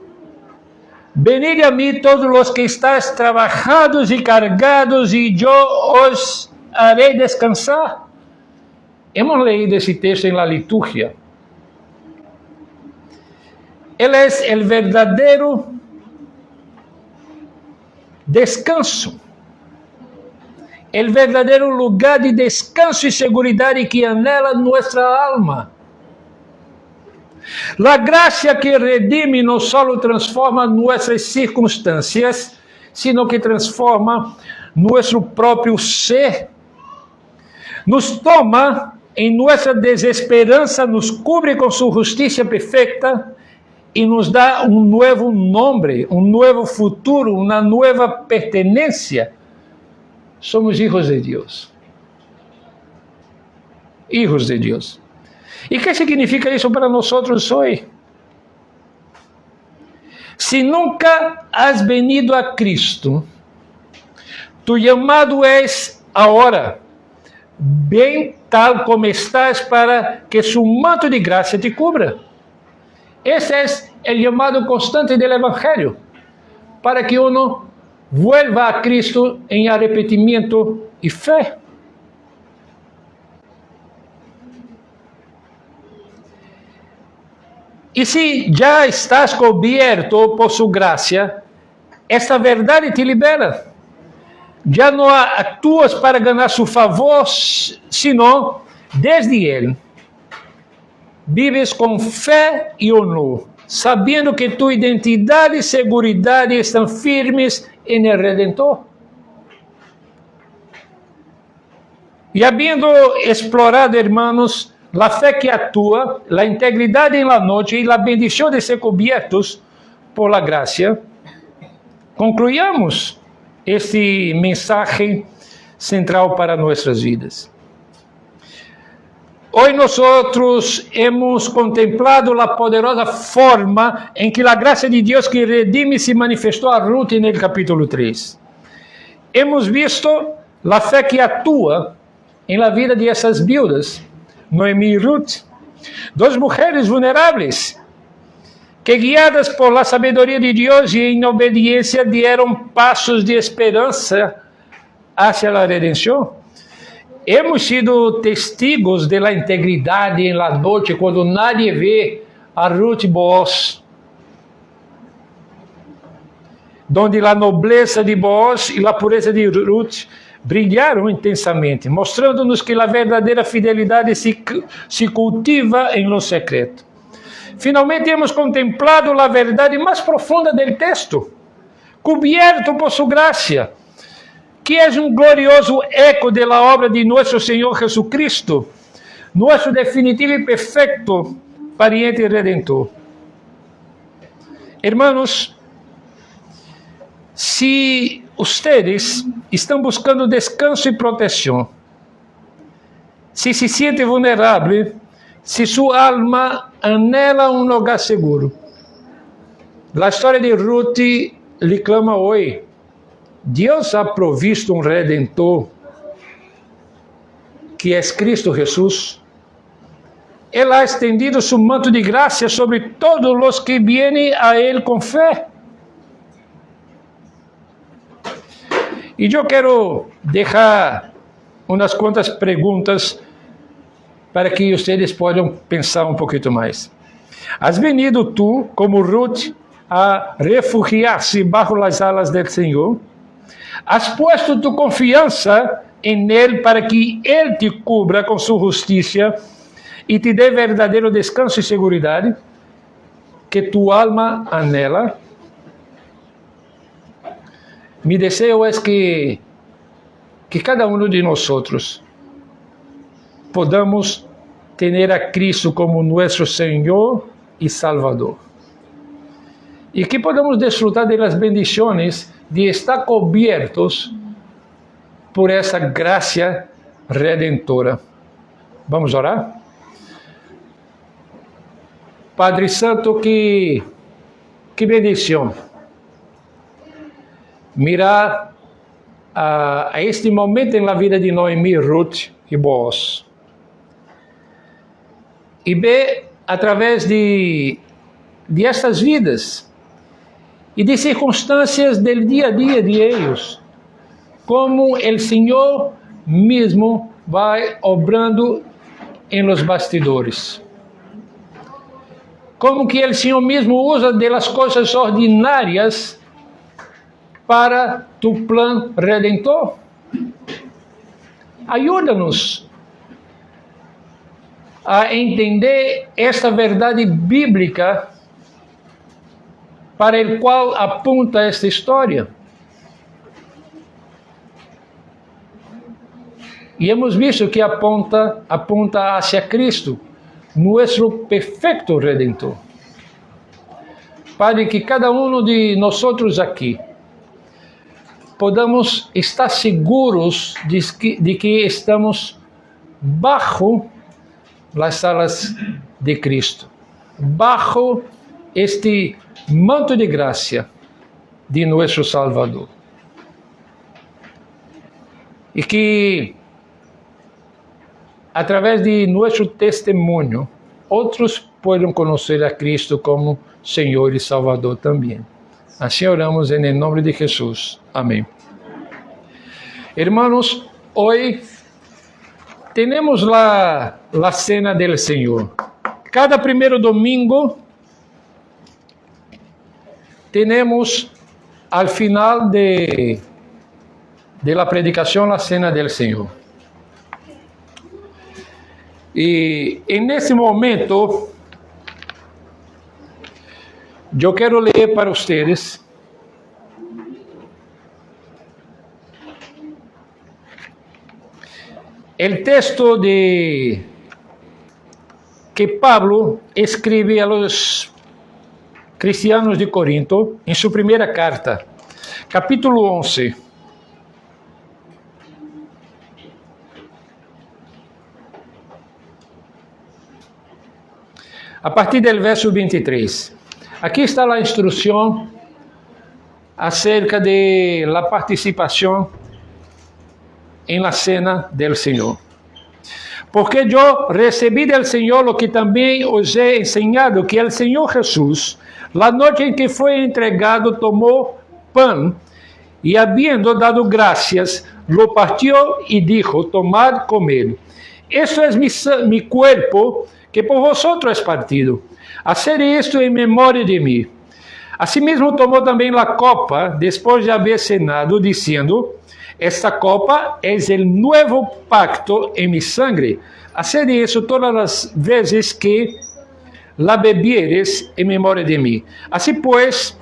venid a mim todos os que estáis trabajados e cargados, e eu os harei descansar. Hemos leído esse texto em la liturgia. Ele é o verdadeiro descanso. El verdadeiro lugar de descanso e seguridade que anela nossa alma. A graça que redime não só transforma nossas circunstâncias, sino que transforma nosso próprio ser. Nos toma em nossa desesperança, nos cubre com sua justiça perfeita e nos dá um novo nome, um novo futuro, uma nova pertenência. Somos hijos de Deus. Hijos de Deus. E o que significa isso para nós hoje? Se nunca has venido a Cristo, tu chamado és agora, bem tal como estás, para que su manto de graça te cubra. Esse é o chamado constante do Evangelho, para que uno vuelva a Cristo em arrependimento e fé. E se já estás coberto por sua graça, esta verdade te libera. Já não atuas para ganhar seu favor, senão desde Ele. Vives com fé e honor, sabendo que tua identidade e segurança estão firmes em el Redentor. E havendo explorado, hermanos, a fé que atua, a integridade em la noite e a bendição de ser cobertos por la graça, concluíamos este mensagem central para nossas vidas. Hoje nós hemos contemplado a poderosa forma em que a graça de Deus que redime se manifestou a Ruth no capítulo 3. Hemos visto a fé que atua em la vida de essas viudas, Noemi e Ruth, duas mulheres vulneráveis, que guiadas por la sabedoria de Deus e em obediência deram passos de esperança hacia a redenção. Hemos sido testigos de la integridade em la noite, quando nadie vê a Ruth e Boaz, donde la nobleza de Boaz e la pureza de Ruth brilharam intensamente, mostrando-nos que a verdadeira fidelidade se cultiva em lo secreto. Finalmente hemos contemplado a verdade mais profunda do texto, cubierto por sua graça, que é um glorioso eco da obra de nosso Senhor Jesucristo, nosso definitivo e perfeito pariente e redentor. Hermanos, se ustedes estão buscando descanso e proteção, se sentem vulneráveis, se sua alma anela um lugar seguro, a história de Ruth lhe clama hoje: Deus ha provisto um Redentor, que é Cristo Jesus. Ele ha estendido seu manto de graça sobre todos os que vêm a Ele com fé. E eu quero deixar umas quantas perguntas para que vocês possam pensar um pouquinho mais. Has venido tu, como Ruth, a refugiar-se bajo las alas del Senhor? Has puesto tu confiança em Ele para que Ele te cubra com sua justiça e te dê verdadeiro descanso e segurança que tu alma anela? Mi deseo es que cada uno de nosotros podamos tener a Cristo como nuestro Señor y Salvador. Y que podamos disfrutar de las bendiciones de estar cubiertos por essa graça redentora. Vamos orar? Padre Santo, que bendição mirar a este momento na vida de Noemi, Ruth e Boaz, e ver através de estas vidas e de circunstâncias do dia a dia de eles, como o Senhor mesmo vai obrando em los bastidores, como que o Senhor mesmo usa de las coisas ordinárias para tu plan redentor. Ajuda-nos a entender esta verdade bíblica para a qual apunta esta história. E hemos visto que apunta hacia Cristo, nosso perfeito Redentor. Padre, que cada um de nós aqui podamos estar seguros de que estamos bajo as alas de Cristo, bajo este manto de graça de nosso Salvador. E que, através de nosso testemunho, outros possam conhecer a Cristo como Senhor e Salvador também. Assim oramos em nome de Jesus. Amém. Hermanos, hoje temos a cena del Senhor. Cada primeiro domingo temos al final de la predicação a cena del Senhor. E nesse momento eu quero ler para vocês o texto que Pablo escreve a los cristianos de Corinto em sua primeira carta, capítulo 11. A partir do verso 23. Aqui está a instrução acerca de la participação em la cena del Senhor. Porque eu recebi del Senhor o que também os he ensinado, que el Senhor Jesus, la noite em que foi entregado, tomou pão e, havendo dado gracias, lo partió e dijo: tomad, comed. Esto es mi cuerpo, que por vosotros es partido. Haced esto en memoria de mí. Asimismo tomó también la copa, después de haber cenado, diciendo: esta copa es el nuevo pacto en mi sangre. Haced eso todas las veces que la bebieres en memoria de mí. Así pues,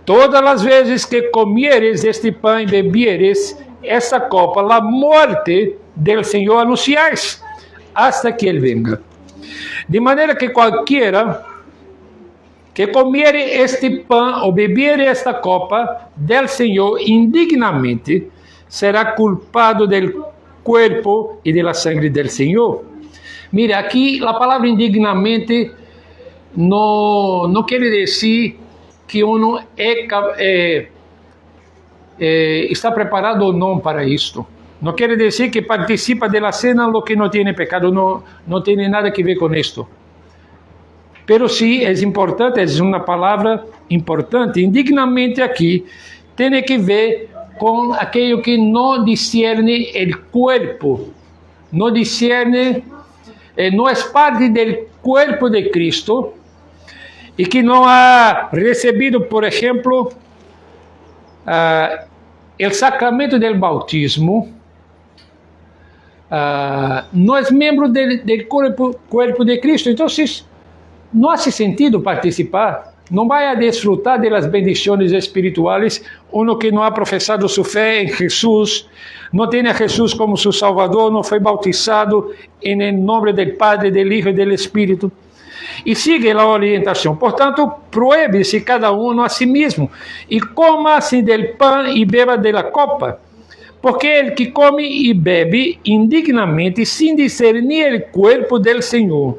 todas las veces que comieres este pan y bebieres esta copa, la muerte del Señor anunciáis, hasta que Él venga. De manera que cualquiera que comiere este pan o bebiere esta copa del Señor indignamente, será culpado del cuerpo y de la sangre del Señor. Mira, aquí la palabra indignamente no quiere decir que uno está preparado o não para isto. Não quer dizer que participa da cena lo que não tem pecado, não tem nada que ver com isto. Pero sim, é importante, é uma palavra importante. Indignamente aqui tem que ver com aquilo que não discerne o corpo, não discerne, não é parte do corpo de Cristo e que não ha recebido, por exemplo, o sacramento do bautismo. No es miembro del cuerpo de Cristo, entonces no hace sentido participar, no vaya a disfrutar de las bendiciones espirituales uno que no ha profesado su fe en Jesús, no tiene a Jesús como su Salvador, no fue bautizado en el nombre del Padre, del Hijo y del Espíritu, y sigue la orientación. Por tanto, pruébese cada uno a sí mismo y coma así del pan y beba de la copa. Porque el que come e bebe indignamente, sem discernir o corpo del Senhor,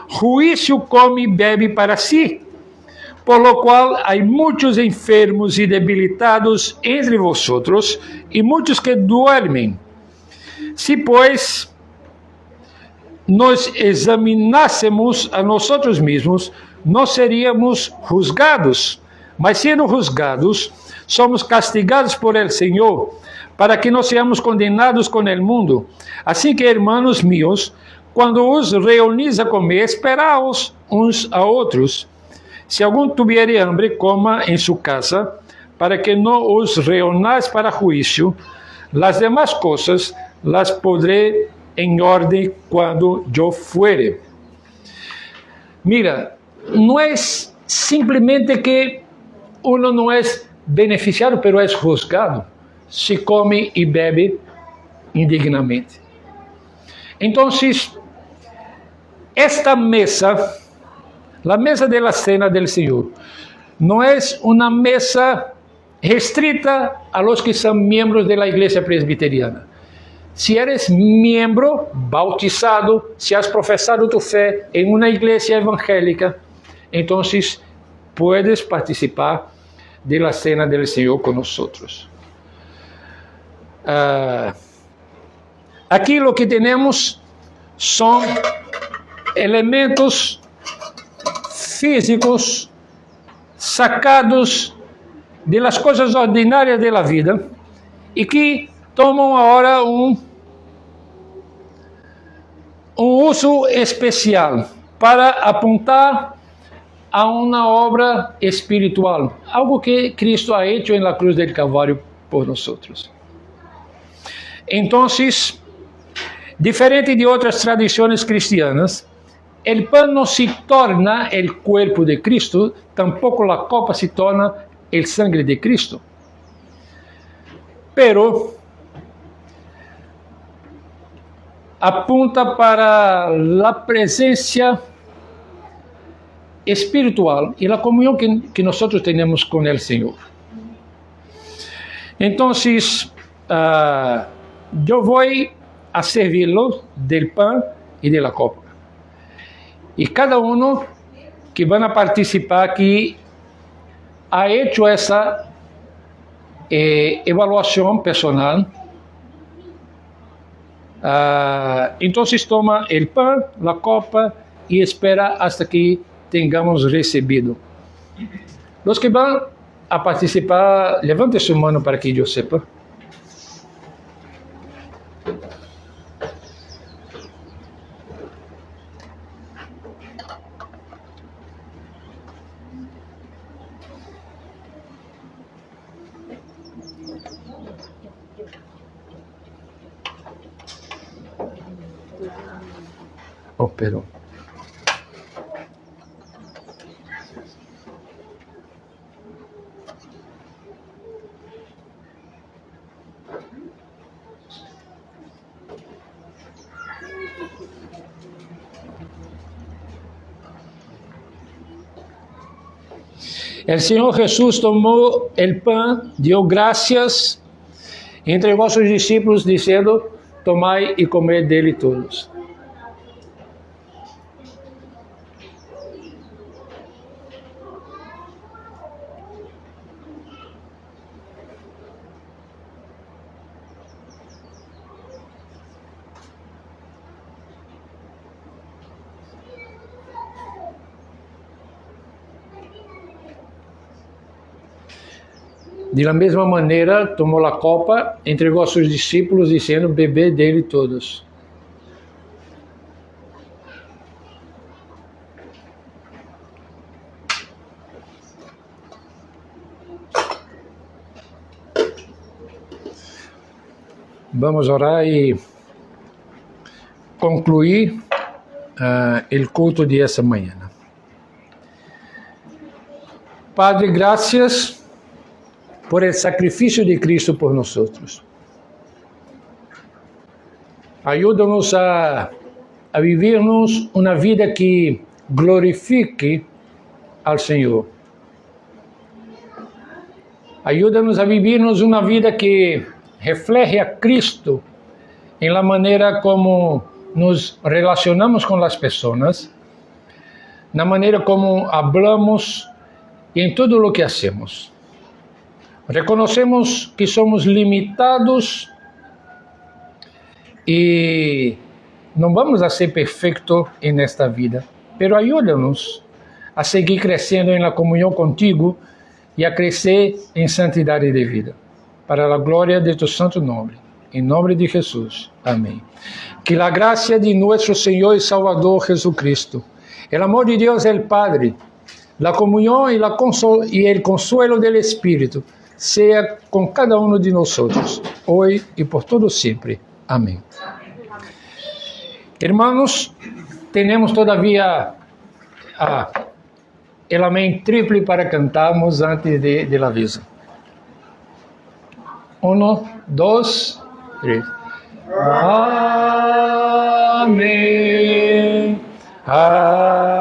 juízo come e bebe para si. Por lo qual há muitos enfermos e debilitados entre vosotros, e muitos que duermen. Se, pois, nos examinássemos a nós mesmos, não seríamos juzgados. Mas, sendo juzgados, somos castigados por el Senhor, para que não seamos condenados com o mundo. Assim que, hermanos míos, quando os reunís a comer, esperaos uns a outros. Se algum tuviere hambre, coma em sua casa, para que no os reúnáis para juicio. Las demás cosas las pondré en orden cuando yo fuere. Mira, no es simplemente que uno no es beneficiado, pero es juzgado si come y bebe indignamente. Entonces, esta mesa, la mesa de la cena del Señor, no es una mesa restrita a los que son miembros de la iglesia presbiteriana. Si eres miembro, bautizado, si has profesado tu fe en una iglesia evangélica, entonces puedes participar de la cena del Señor con nosotros. Aquí lo que tenemos son elementos físicos sacados de las cosas ordinarias de la vida y que tomam ahora un uso especial para apuntar a una obra espiritual, algo que Cristo ha hecho en la cruz del Calvario por nosotros. Entonces, diferente de otras tradiciones cristianas, el pan no se torna el cuerpo de Cristo, tampoco la copa se torna el sangre de Cristo. Pero apunta para la presencia espiritual y la comunión que nosotros tenemos con el Señor. Entonces, yo voy a servirlo del pan y de la copa. Y cada uno que van a participar aquí ha hecho esa evaluación personal. Entonces toma el pan, la copa y espera hasta que tengamos recibido. Los que van a participar, levante su mano para que yo sepa. Oh, perdón. El Señor Jesús tomó el pan, dio gracias, entregó a sus discípulos diciendo: tomad y comed de él todos. De la mesma maneira, tomou a copa, entregou a seus discípulos, dizendo: bebed dele todos. Vamos orar e concluir o culto de essa manhã. Padre, graças por el sacrificio de Cristo por nosotros. Ayúdanos a vivirnos una vida que glorifique al Señor. Ayúdanos a vivirnos una vida que refleje a Cristo en la manera como nos relacionamos con las personas, na maneira como hablamos y en todo lo que hacemos. Reconocemos que somos limitados y no vamos a ser perfectos en esta vida, pero ayúdanos a seguir creciendo en la comunión contigo y a crecer en santidad de vida, para la gloria de tu santo nombre. En nombre de Jesús. Amén. Que la gracia de nuestro Señor y Salvador Jesucristo, el amor de Dios el Padre, la comunión y el consuelo del Espíritu, sea con cada uno de nosotros, hoy y por todo siempre. Amén. Hermanos, tenemos todavía el amén triple para cantarmos antes del aviso. 1, 2, 3. Amén. Amén.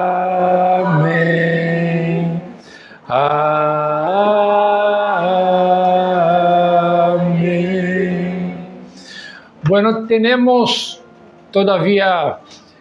Amén. Bueno, tenemos todavía